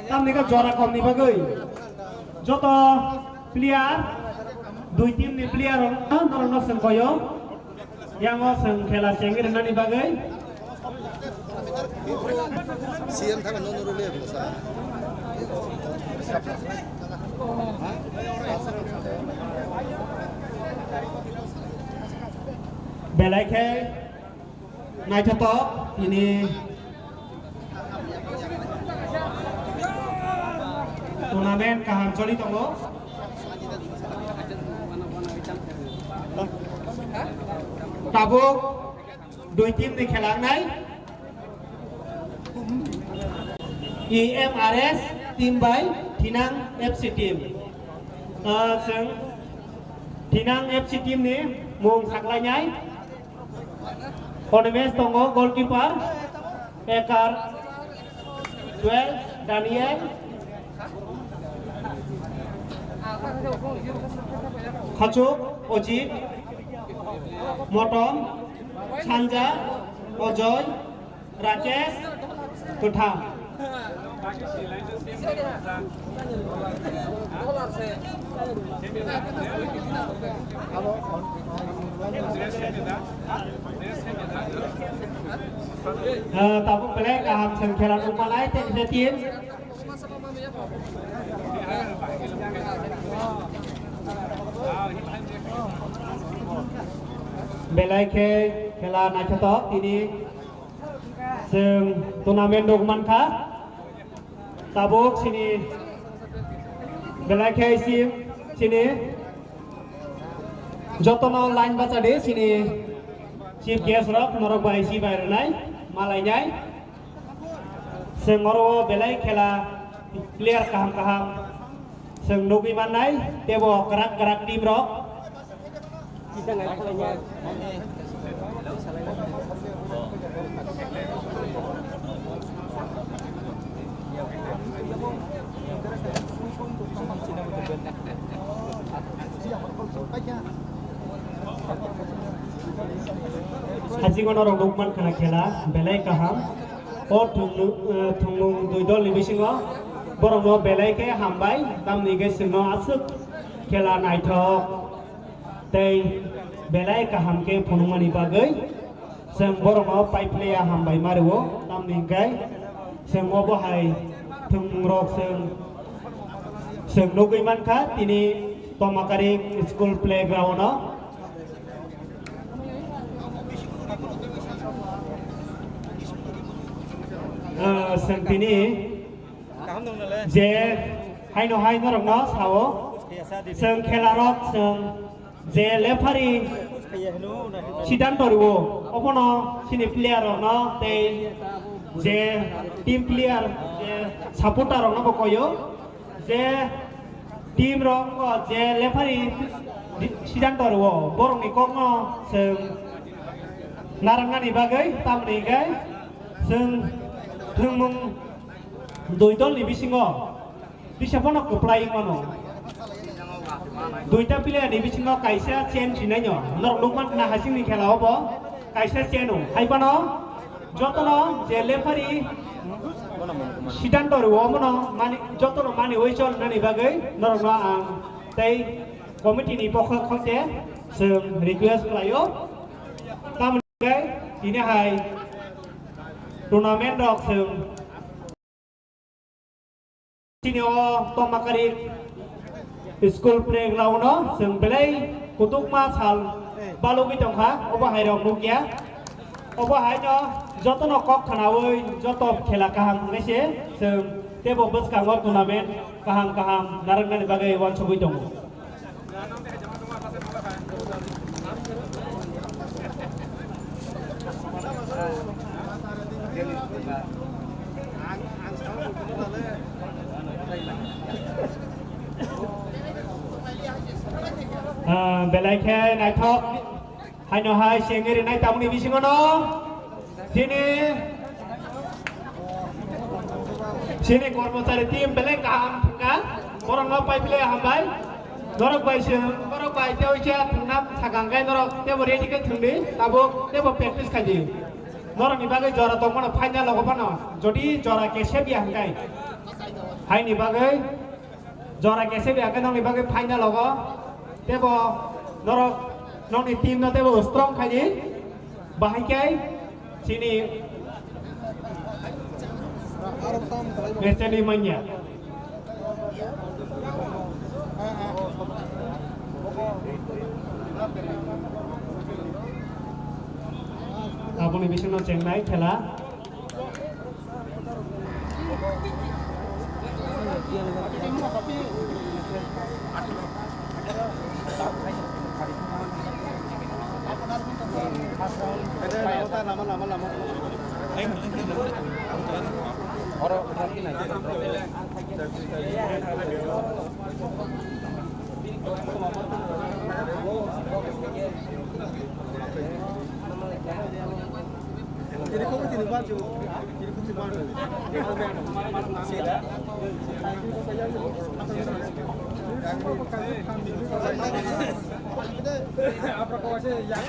tam ni kan juara kom ni bagai. Joto player, dua tim ni player norok no seng koyo. Yang seng khela cengir nani bagai. CM thang no no le bosa Belai ke naik cetok ini turnamen kaham coli tongo tabuk dua tim di khelang nai EMRS tim by Thinang FC team seng Thinang FC team ni mung saklai nyai Onemes tongo goalkeeper Ekar Duel Daniel Khachuk Ojit Motom Chanja Ojoy Rakesh Kutham Tabuk pelek kaham sengkelan upalai te tim belai ke khela na chatok ini seng turnamen dokuman kha tabuk sini belai ke sim sini jotono line baca de sini chief guest rok norok bai si bai nai malai nyai seng oro belai khela player kaham seng nugi manai tebo kerak tim rok Kita ngai kalanya. Haji kono rong dukman kana khela belai kaham o thungung dui dol ni bisingo borong no belai ke hambai tamni ge singno asuk khela naithok tei belai kaham ke phunumani bagai seng borong no pai player hambai maruo tamni ge seng obo hai thungung rok seng nugui man kha tini tomakari school playground no sentini je hai no rong no sao seng khela rok seng je lefari sidan toruo opono sini player rok no te je team player je supporter rok no bokoyo je team rok ko je lefari sidan toruo borong ni kok no seng narangani bagai tamni gai seng thungmung dui dol ni bisingo bisapono koplai mano duita player ni bisingo kaisa chen chinanyo norok lukman na hasing ni khela hobo kaisa chenu haibano jotono je lefari sidanto ro mono mani jotono mani oichol nani bagai norok no ang tei committee ni pokho khote seng request klayo tam gai ini hai turnamen dok seng sini o tomakari school playground no seng belai kutuk ma sal balogi tongkha obo hai rok nukia obo hai no jotono kok khanawoi joto khela kaham mese seng tebo baskang o turnamen kaham narangani bagai wan chobui dong belai ke nai thok hai no hai sengeri nai tamni bisingo no sini sini kormosari tim beleng kaham tengah orang ngapai pilih hambai norok bai teo cia tengah sagangkai norok teo ready ke tengdi tabuk teo practice kaji norok ni bagai jora tong mana final logo pano jadi jora kesep ya hangkai hai ni bagai jora kesep ya kan ni bagai final logo teo norok nong ni tim na teo strong kaji bahai kai sini Meseli manya. Apa nih bisa nong Chennai khela? Orang berarti nanti. Jadi kamu tidak baju, jadi kamu tidak baju. Apa kau sih yang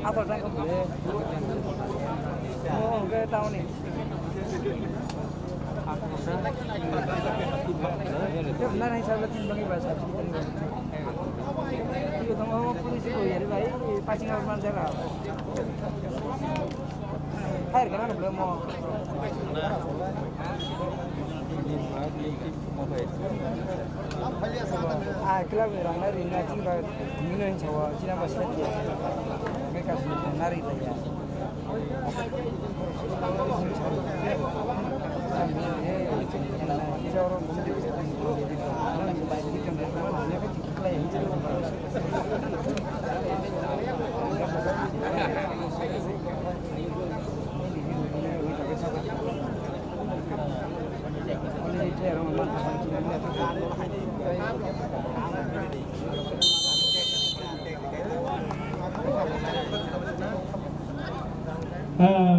apa yang kamu boleh? Oh, enggak tahu nih. Ya benar yang saya lihat bagi bahasa. Itu sama polisi itu ya, baik passing out mana jaga. Air kan belum mau. Kelab orang nari nanti kan minum cawa, cina masih ada. Mereka sudah nari lah ya.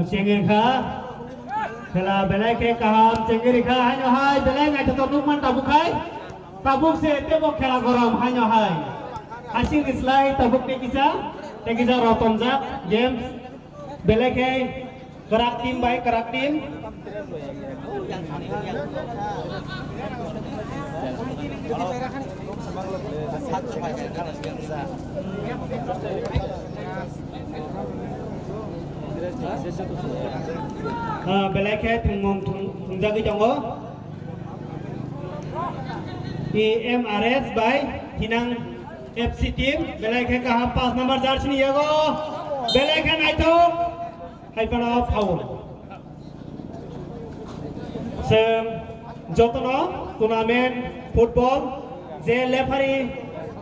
Cengir kha, kalau belai ke kaham cengir kha hanya hai belai ngai tetap numan tabuk se tebok khela gorom hanya hai. Asing islai tabuk te kisa rotomjak James belai ke kerak tim. Belai ke tungjagi jongo IMRS by Hinang FC team belai ke kaham pas nomor jersey ni yago belai ke naito haipana foul sem jotono tournament football je referee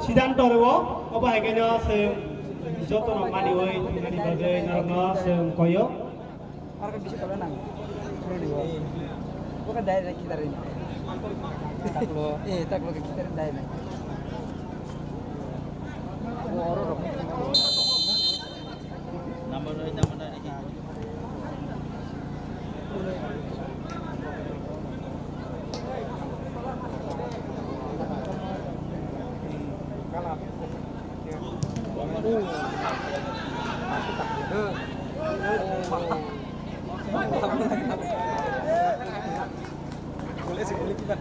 sidanto rebo oba hegeno sem jotono mani oi ngani bagai narno sem koyo Harga bisa kalau nang, bukan daerah kita ini. Tak lo kita daerah. Orang nama ini. Boleh sih boleh kita.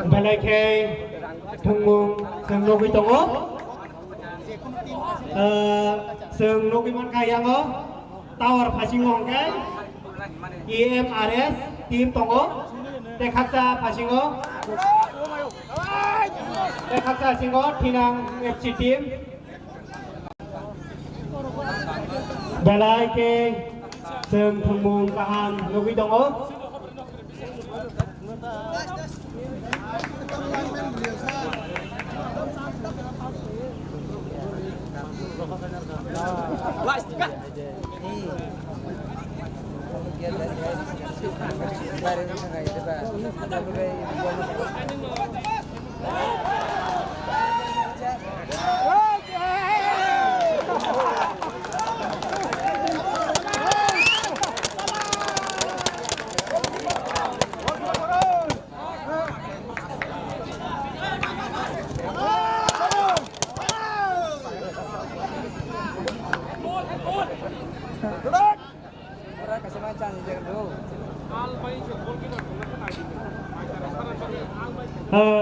Balai ke thungmung seng logi tongo seng logi man kayango tower phasingong kai EMRS team tongo tekhatsa phasingo tekhatsa singo thinang FC team balai ke seng thungmung kahan logi tongo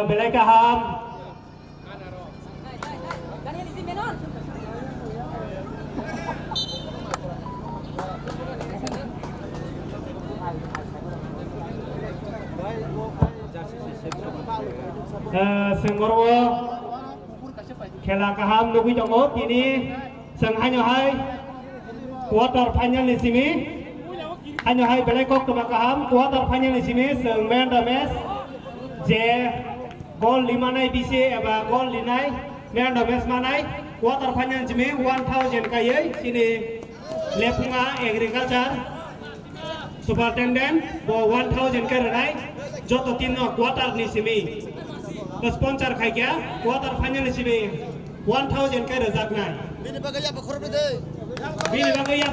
belai kaham Senggorwo khela kaham nugi jongo tini seng hanyo hai quarter final ni simi hanyo hai belai kok tuma kaham quarter final ni simi seng man the match je gol 5 nai bisi eba gol linai man the match manai quarter final simi 1000 kayai sini lepunga agriculture superintendent bo 1000 ke ranai joto tinno quarter ni simi sponsor khai kya quarter final ni simi 1000 ke rajak nai bini bagaya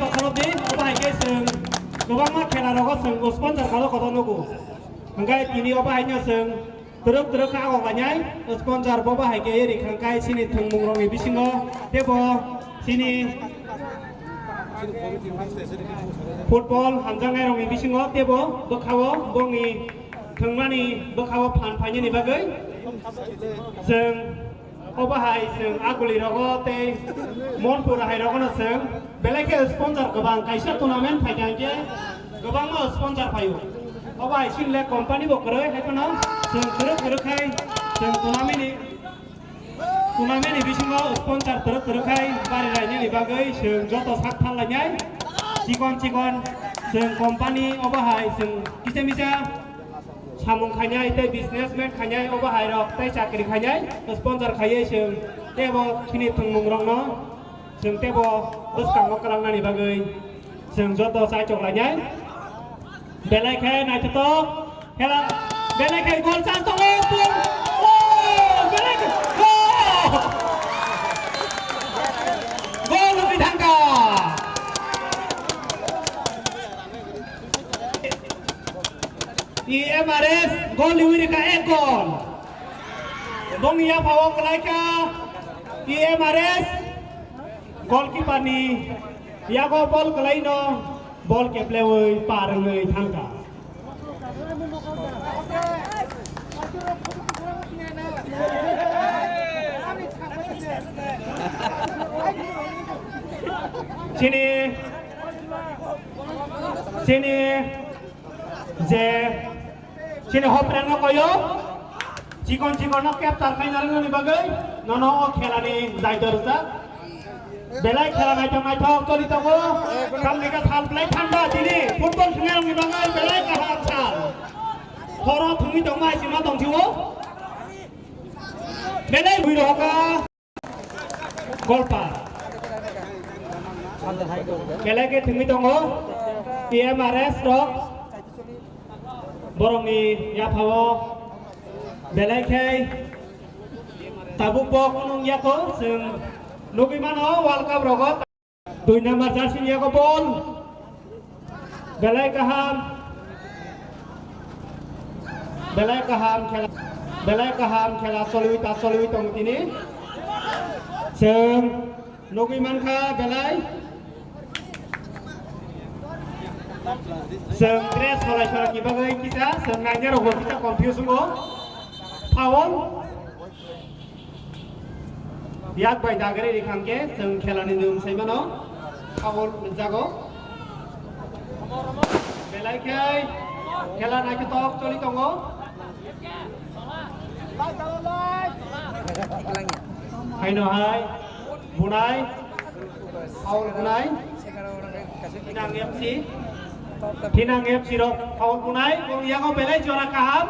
bakhorop de obai ke seng gobang ma khela rogo seng sponsor khalo koto nuku hangkai tini obai nya seng teruk ka ko ganyai sponsor boba hai ke ri khangkai sini thungmung rongi bisingo tebo sini football hamjangai rongi bisingo tebo bokhawo bongi thungmani bokhawo phan phani ni bagai seng obahai seng aguli rogo te monpura hai rogo na seng belai ke sponsor gobang kaisa tournament phaikan ke gobang ma sponsor phayu obahai single company bo koroi hai kono seng teruk khai seng tournament ni bisingo sponsor teruk khai bari rai ni bagai seng joto sak thal lanyai cikon seng company obahai seng kisemisa samung khanyai te businessman khanyai obahai rok te chakri khanyai sponsor khayai seng tebo khini thungmung rong no seng tebo buskangokrang nani bagai seng joto sai chok lanyai belai khai nai to খেলা বেলাই খাই গোল chance তো পুন ও বেলাই গোল lebih tangga IMRS gol liwirika gol dong ia pawang kelaika IMRS goalkeeper ni ia go ball kelaino ball keplewoi parengoi tangga sini je sini hopren no koyo cikon no capture kai narang ni bagai nono khela ni jaidor sa belai khela mai thok toli tago kamni ka thal play thanda sini football thungai ni bagai belai ka hat chal horo thungi dong mai sima dong thiwo belai bui ro ka golpa kelai ke thungi dong ho IMRS rock borong ni ya phawo belai khai tabuk bok nong ya ko sing nugi mano world cup rogot 2 number jersey ya ko bol belai kaham khela solui tong tini sing nugi man kha belai seng dress sorai ki bagai kita seng nanya rogo kita confuse mo foul yak bai dagare rikhangke seng khelani num saimano foul jago belai kai khela na ki tok choli tongo haino hai bunai foul bunai inang FC Kinang FC ro foul punai kong yang ko belai jora kaham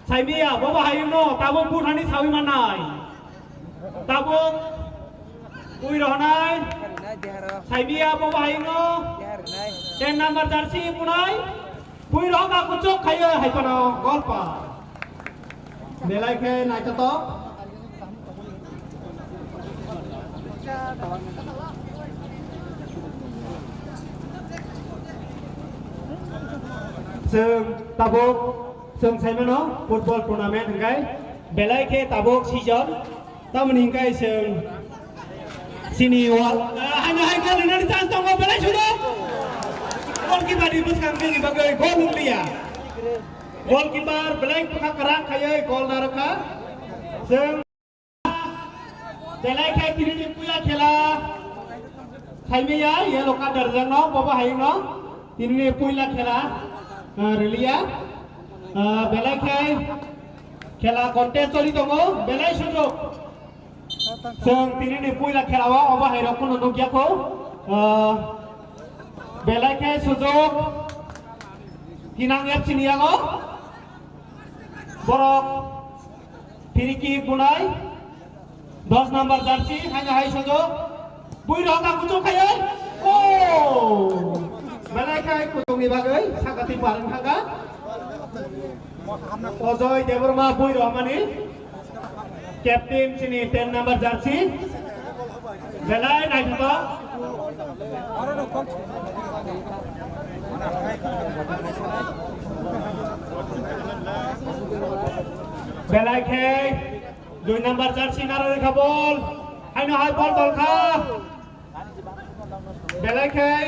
saimia boba hayno tabo puthani sawi manai tabo pui rohnai saimia boba hayno 10 number jersey punai pui rohga kucuk khayo haikono golpa belai ke nai to seng tabuk seng saimano football tournament hinggai belai ke tabuk season tamani hinggai seng sini wal hanya hai gol ini cantong belai sudah goalkeeper di bus kami ni bagai gol dia goalkeeper belai peka kerak kayai gol naraka seng belai ke kini puya khela saimia ya loka darjang no baba hai no ini puya khela relia belai khai khela contest choli tongo belai sujok seng tini ni puila khelawa oba hairo kono nogia ko belai khai sujok kinang FC niago borok piriki bunai 10 number jersey hanya hai sujok bui roga kucuk khayo belai khai kutung ni bagai sakati bareng tangga Ojoy Deborma bui rohmani captain sini 10 number jersey belai nai to belai khai 2 number jersey naroi khabol haino hai bol kha belai khai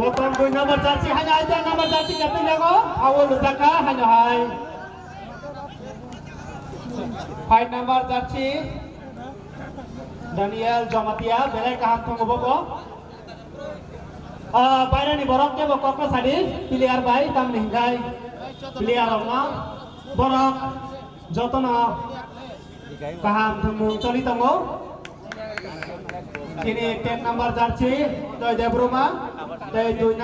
Motom 2 number jersey hanya aja number jersey captain jago awal utaka hanya hai 5 number jersey Daniel Jomatia belai kaham tunggu bobo bayar ni borok ke bokok ke sadi player bai tam ninggai player orna borok jotona kaham tunggu choli tongo kini 10 number jersey toy Debroma toy 2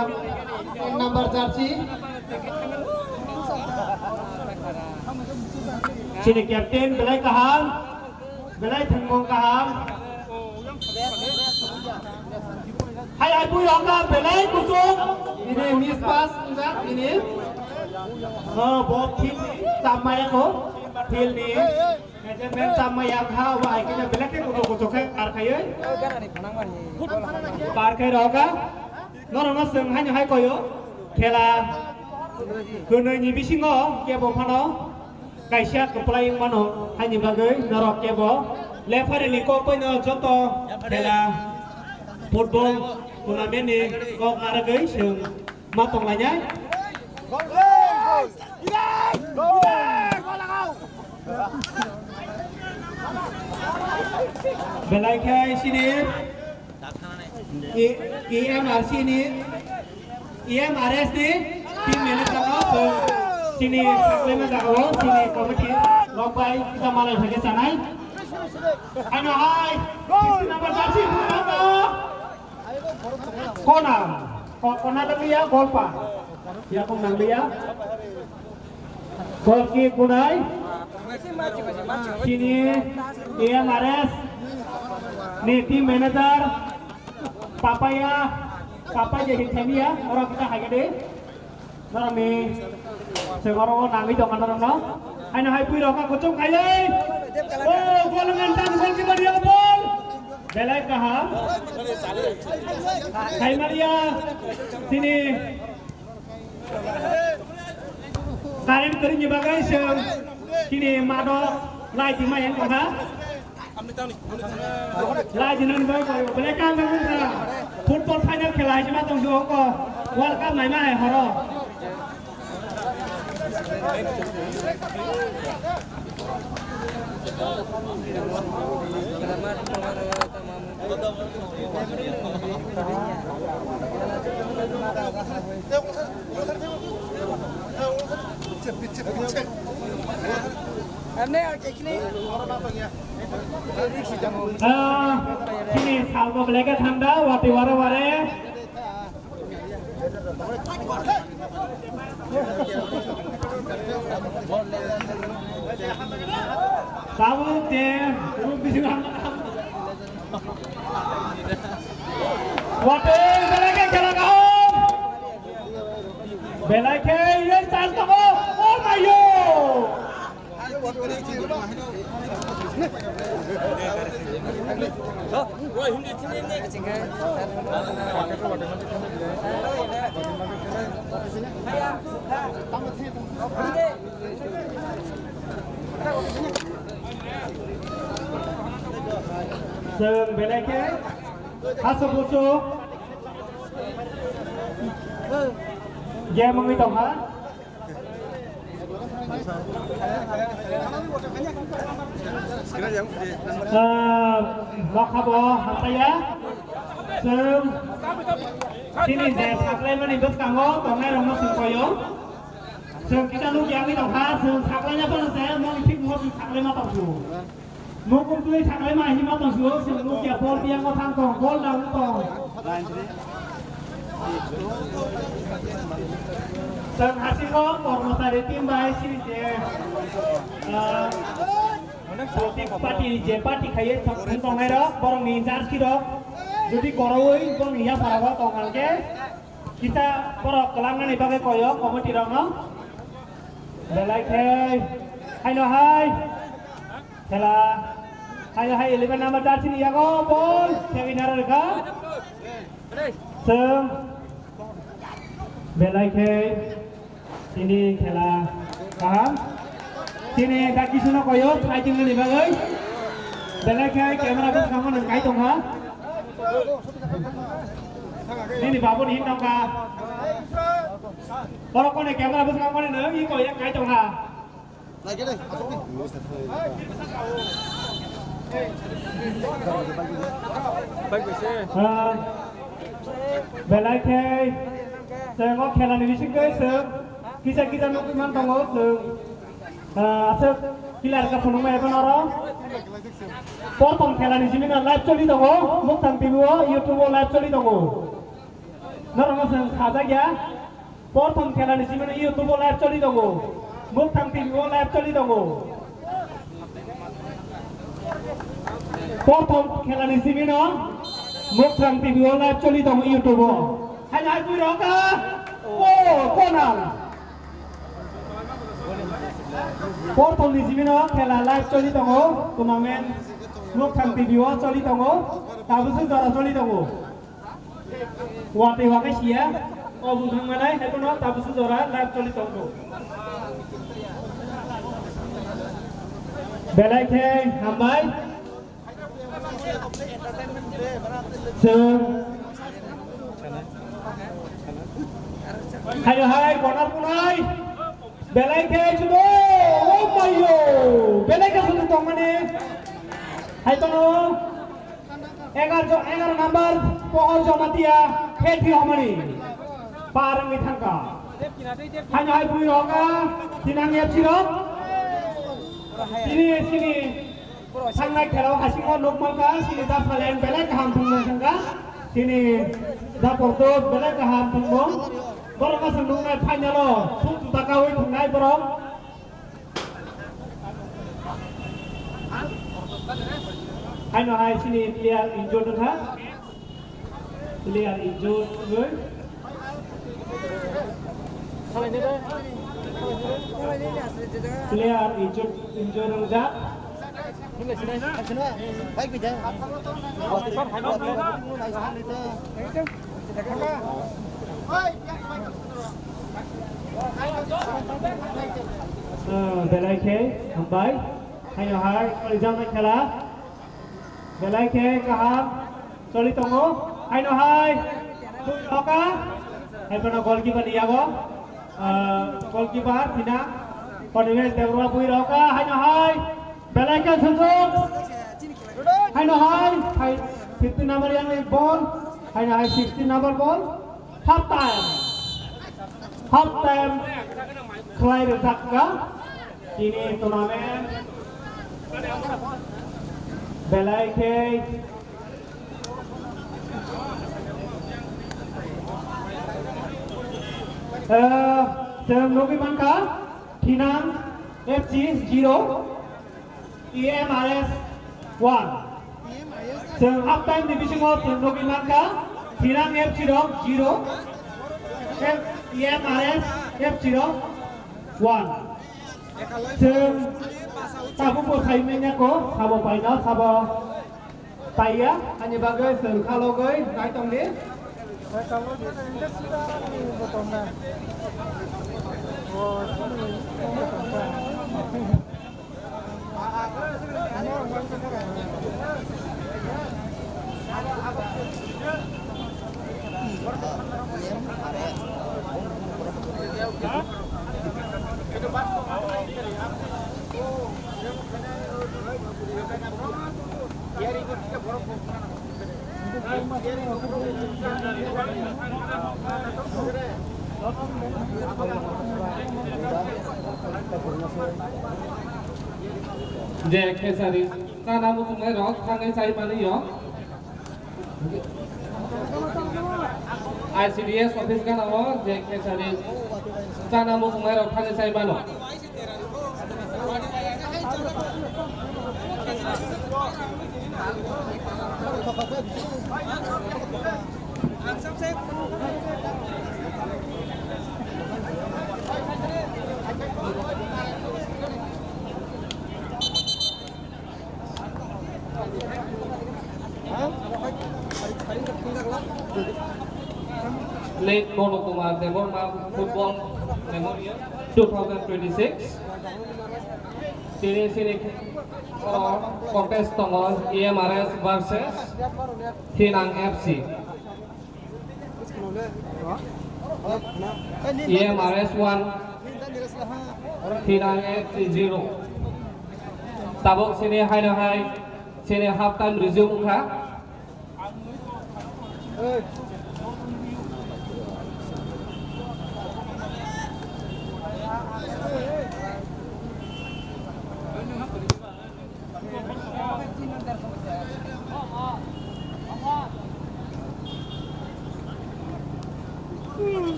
number jersey sini captain belai kaham belai thangmong kaham hai belai pui hongga belai kusuk. Ini mispas enggak ini. Bot thil ni samai ko thil ni. Measurement samai yang hawa ai ke belai ke kusuk ke par khai ơi. Par khai ro ka. Nó sừng hai koyo. Khela kunoi ni bisingo ke bo phano. Kaisa kepala yang mana hanya bagai narok ke bo. Lepas ini kau pun contoh khela football turnamen ni kau nara gai sing matong lanya. Belai kai sini EMRC ni EMRS ni tim manager kau sini saklemen kau sini komiti lombai kita malah bagai sanai. Ano hai number 30 kona kona dia gol pa ya kong nang dia gol ki kunai sini EMRS ni tim manager papaya jadi themi ya orang kita hai gede orang ni segoro nangi dong orang no ano hai pui ro ka kucung khai ơi oh gol ngantan gol ki dia bol belai kaha hai Maria sini karen kering nyebagai sini mado lai di mayan kaha lai jinan boy belai kan kan football final khelai jema tong juang ko world cup mai mai horo sini salvo belaka thanda wati ware Sabu te bising wate belaka khala ka belaka ye chance ka oh my yo Seng belake hasabuso Game mengi tong ha Lokabo hataya Seng sini deh sakle mani bus kango tong hai romo sing koyo Seng kita lu yang mi tong ha seng saklenya pun saya mau ikut mau sakle ma tong su Mungkin tuh sakle ma hi ma tong su seng lu ya bol tiang ko thang tong bol dang tong Seng hasil ko kormosari tim bai sini deh party kaya tong hai ro borong ni charge ki ro jadi koroi borong iya parawa tongal ke kita borok kelangan ni bagai koyo komiti ro no belai ke hai no hai kala hai 11 number charge ni ya ko bol Kevin Harga seng belai ke sini kala paham sini daki suno koyo try jeng ni bagai belai ke kamera bus kamu nang kai tong ha ini babu ni tong ka borok ko ni kamera bus kamu ni nang i ko ya kai tong ha Lagi deh, masuk nih. Baik bisa. Belai ke saya ngok kela ni bising ke kita nuk man tong ngok asap kilar ka phone mai ban aro potong kela ni sini na live choli tong muk tang tv youtube live choli tong naro ma sang khaja ya potong kela ni sini youtube live choli tong muk tang tv live choli tong potong kela ni sini no มุกทางทีวีไลฟ์จอลีตองยูทูบให้นายคุยร้องกันโอ้ก้นังโค้ชลิซิมิโนแค่ไลฟ์จอลีตองตัวมาเมนมุกทางทีวีจอลีตองตาบุษจอราจอลีตองวัดที่ว่าไม่เชียร์อ๋อบุญทางมาได้ให้พวกน้องตาบุษจอราไลฟ์จอลีตองเบลล์แข่งทำไมซึ่งให้ก่อนนั้นกูนายเบลล์แข่งชุดโอ้ไม่โย่เบลล์แข่งสุดตรงมันนี่ให้ตัวน้อง11 number พอจอมาตีเฮที่ออกมานี่ปารังมิทังกาให้ผู้ร้องกันที่นั่งเงียบชิลล์sini sangat kalau hasil normal kan sini dah selain belak ham tunggu sangka sini dah portot belak ham tunggu baru kan sendung naik panjang lo suk takawai tunggu naik berong hai no hai sini lihat hijau tu kan lihat hijau tu Lihat hijau rujak. Baik bija. Belai ke, hambai. Ayo hai, kerja nak kalah. Belai ke, kaham. Soli tunggu. Ayo hai. Oka. Hai pernah goalkeeper dia go. Goalkeeper tidak. Podiwes Dewa Pui Roka. Hai. Belai ke sensor. Hai. 15 number yang ball. Hai 16 number ball. Half time. Kelai retak ke. Ini turnamen. Belai ke. Novi Manka, Tinang, FC 0, EMRS 1. Half time division of Novi Manka, Tinang FC 0, EMRS F0 1. Sabu po sa inya ko, sabo paina, sabo paya, hanya bagai kalau gay, kahit ang ni. Jack Kesari, sana musuh merah, tangan saya mana ya? ICDS office kan awak, Jack Kesari, sana musuh merah, tangan saya mana? Late Monokumar Devorma Football Memorial 2026. Sini contest tongol EMRS versus Tinang FC. EMRS 1, Tinang FC 0. Tabok sini hai, sini half time resume kah?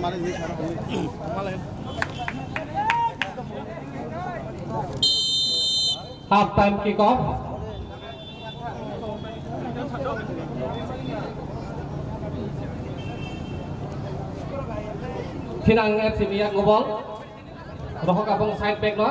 Half time kickoff. Pinang FC Biak ngobol. Rohok abang side back lo.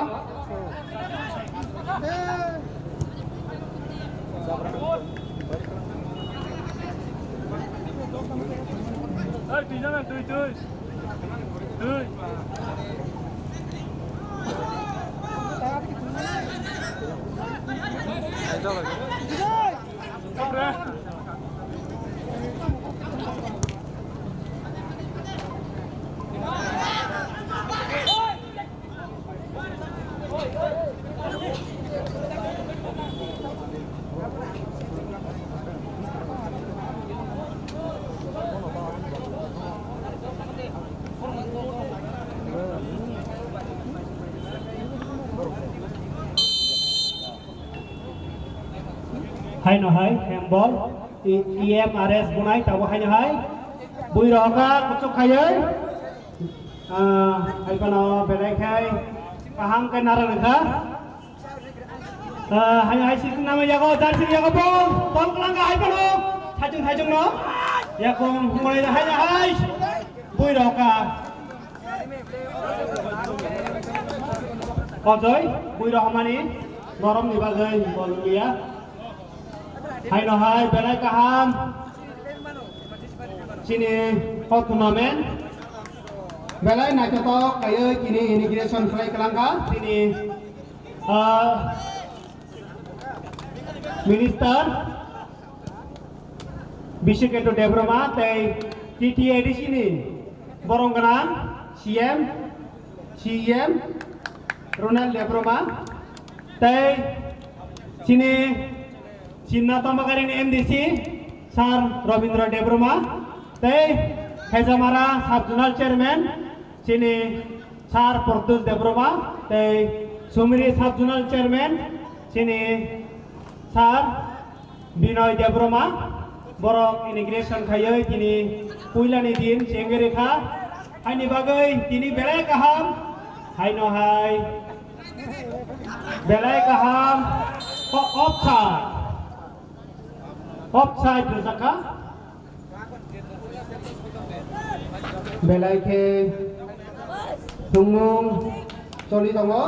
Hai no hai handball EMRS bunai tahu hai no hai bui rohka kucuk hayai hai pano belai kai paham kai nara lekha hai hai sih nama jago dar sih jago bol kelangka hai pano thajung no ya kong mulai hai no hai bui rohka Ojoi bui rohmani norom ni bagai bol dia Hai no hai belai kaham sini hot tournament belai na joto kayo kini immigration fly kelangka sini minister Bishiketo Debroma tei TTA di sini Borongganang CM Ronald Debroma tei sini Cina Tombakarin MDC Sar Robindra Debroma tei Hezamara Subjunal Chairman sini Sar Portus Debroma tei Sumiri Subjunal Chairman sini Sar Binoy Debroma Borok Immigration Khayoy kini Puilani Din Cenggerekha hai ni bagai kini belai kaham hai no hai belai kaham offside Rizaka belai ke tunggung soli tongo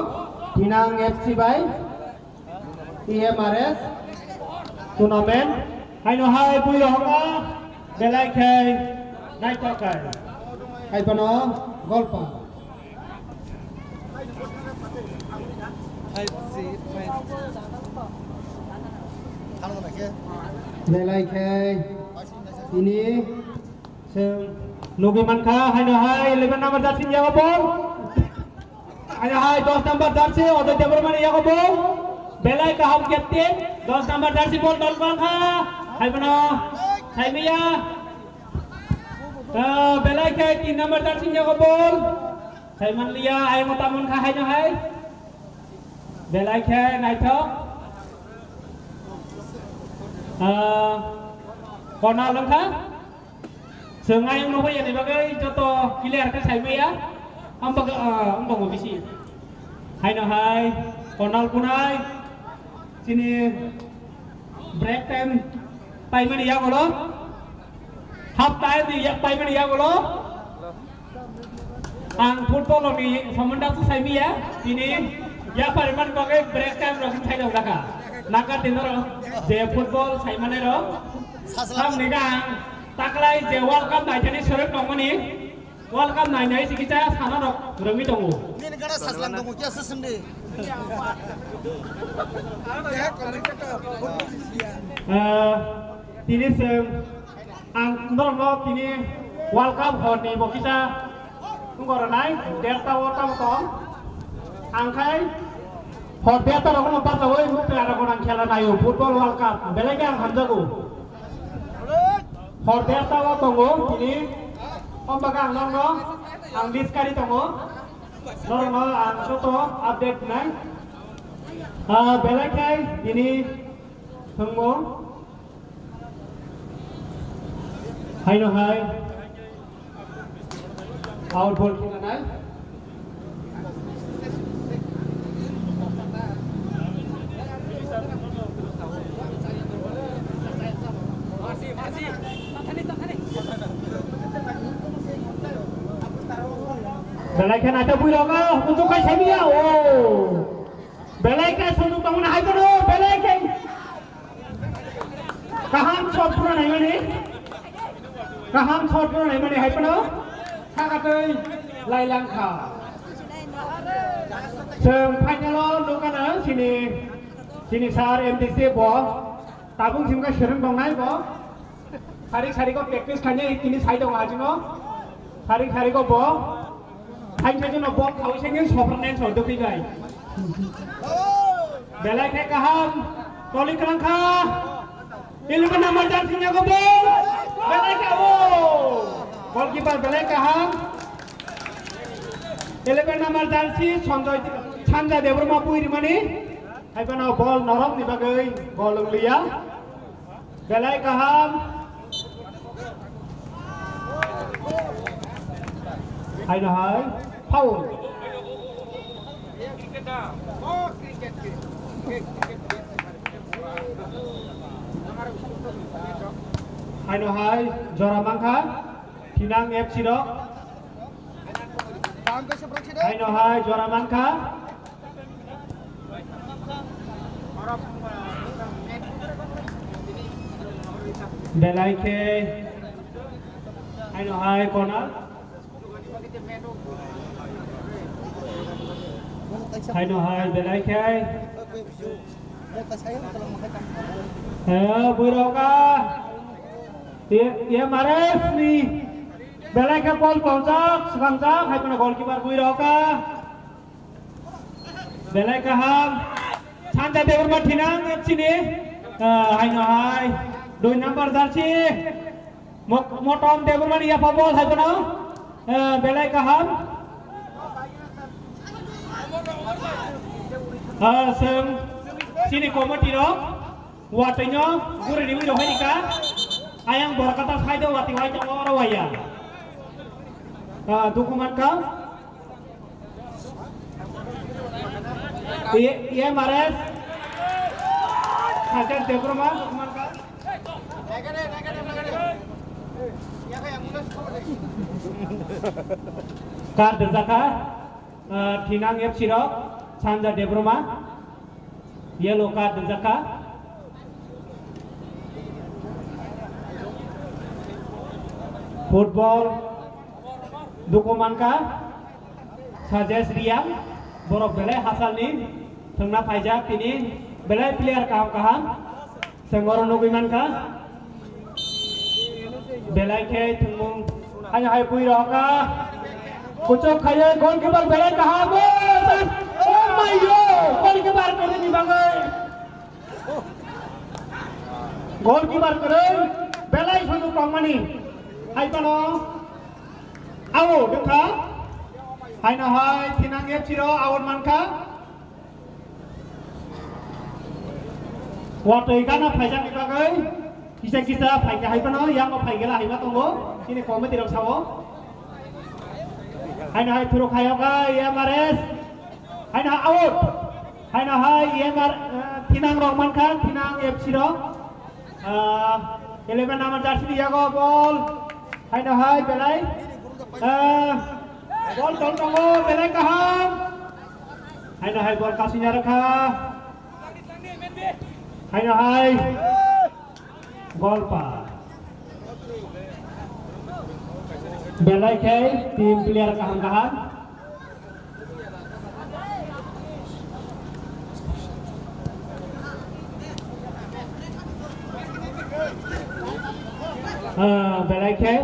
Pinang FC by EMRS tournament hai no hai bui rohka belai kai nai tokai hai pano golpa belai ke ini Nugi Mankha hai no hai 11 number jersey jago bol hai no hai 10 number jersey Odoi Debromani jago bol belai kaham captain 10 number jersey bol Dol Mankha hai pano hai Mia belai kai 3 number jersey jago bol hai Manlia hai Motamun kha hai no hai belai kai Naithok corner langkha sengai yang nopo yang dibagai joto clear ke saya ya ambang bisi hai no hai corner punai sini break time pai mana ya golo half time di ya pai mana ya golo ang football ni samanda tu saya ya ini ya pariman bagai break time rokin saya dah belaka Naka dinner je football saya mana ro sam ni kang taklai je World Cup nai jani sorok nongmani World Cup nai sikita sana rok remi tongu ni negara saslang tongu kia sesende tini ang normal tini World Cup honi bokita tunggu nai delta World Cup tong angkai hot delta rok nomor tawai mukti ada orang khela nayo football World Cup belai yang hamzaku hot delta World tongu tini ombagang nongno ang diskari tongu normal ang soto update nai belai kai ini tunggu hai no hai Out ball khilana. Belai kan ada buih roka untuk kai saya oh belai kan sunu kamu nak hai kono belai kan kaham shot pura nahi mane kaham shot pura nahi mane hai kono khagatei lai lang kha seng phanyalo lokana sini sar MTC bo tabung simka shereng bongnai bo sari ko practice khanya ini side dong ajino sari ko bo Anh thấy cho nó bom khẩu sẽ những sọp nên sọp được cái này. Để lại cái ham, có lý căng kha. Ilmu nama dan sinya ko bom. Để lại cái ô. Goalkeeper để lại cái ham. Ilmu nama dan si sonjoi chanja debrma pui di mani. Hai pa na ball norom ni bagai ball lung lia. Để lại cái ham. Hai nó hai. Foul. Hai no hai Jora Mangka Kinang FC dok. Hai no hai Jora Mangka. Belai ke. Hai no hai corner. Hai no hai belai kai. Buih roka. Dia mares ni. Belai kai ball pojok, sekanjak. Hai pernah goalkeeper buih roka. Belai kai ham. Chanja debrma thinang FC ni. Hai no hai. 2 number jersey. Motom debrma ni apa ball hai pernah. Belai kai ham. Seng sini komedi dong, watenya gurih di video ini kan, ayang berkata saya wati wajah orang waya, dokumen kau, iya mares, hajar debroma dokumen kau, kar derzaka, Tinang FC dok. Chanja Debroma yellow card Zaka football Dukumanka Sajes Riam borok belai hasal ni tengna pajak ini belai player kaham sengoron Dukumanka belai ke tengmung hanya hai pui roka kucuk kaya goalkeeper belai kaham oh my god goalkeeper keren ni bangai goalkeeper keren belai sunu pangmani hai pano awo dekha hai na hai Tinang FC ro awon manka watoi kana phaijak ni bagai kisa phaika hai pano yang ko phaigela hai ma tongo sini komedi rok sawo hai na hai thuro khayoka ya mares hai na out hai na hai yemar Tinang Roman kan Tinang FC dong 11 nama jersey dia go ball hai na hai belai ball tonggo belai kaham hai na hai ball kasihnya rekha hai na hai gol pas belai ke tim player kaham belai ke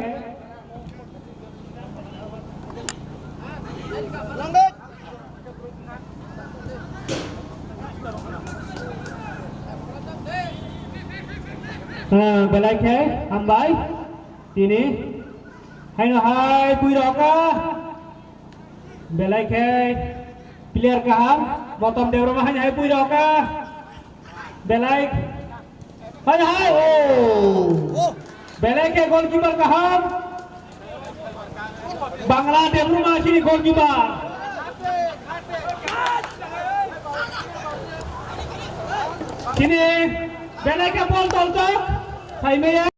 belai ke ambai ini hai no hai pui roka belai ke player kaham bottom debroma hai pui roka belai hai oh belai ke goalkeeper kaham Bangla Debruma sini goalkeeper. Sini belakang bol toltok. Saimaya.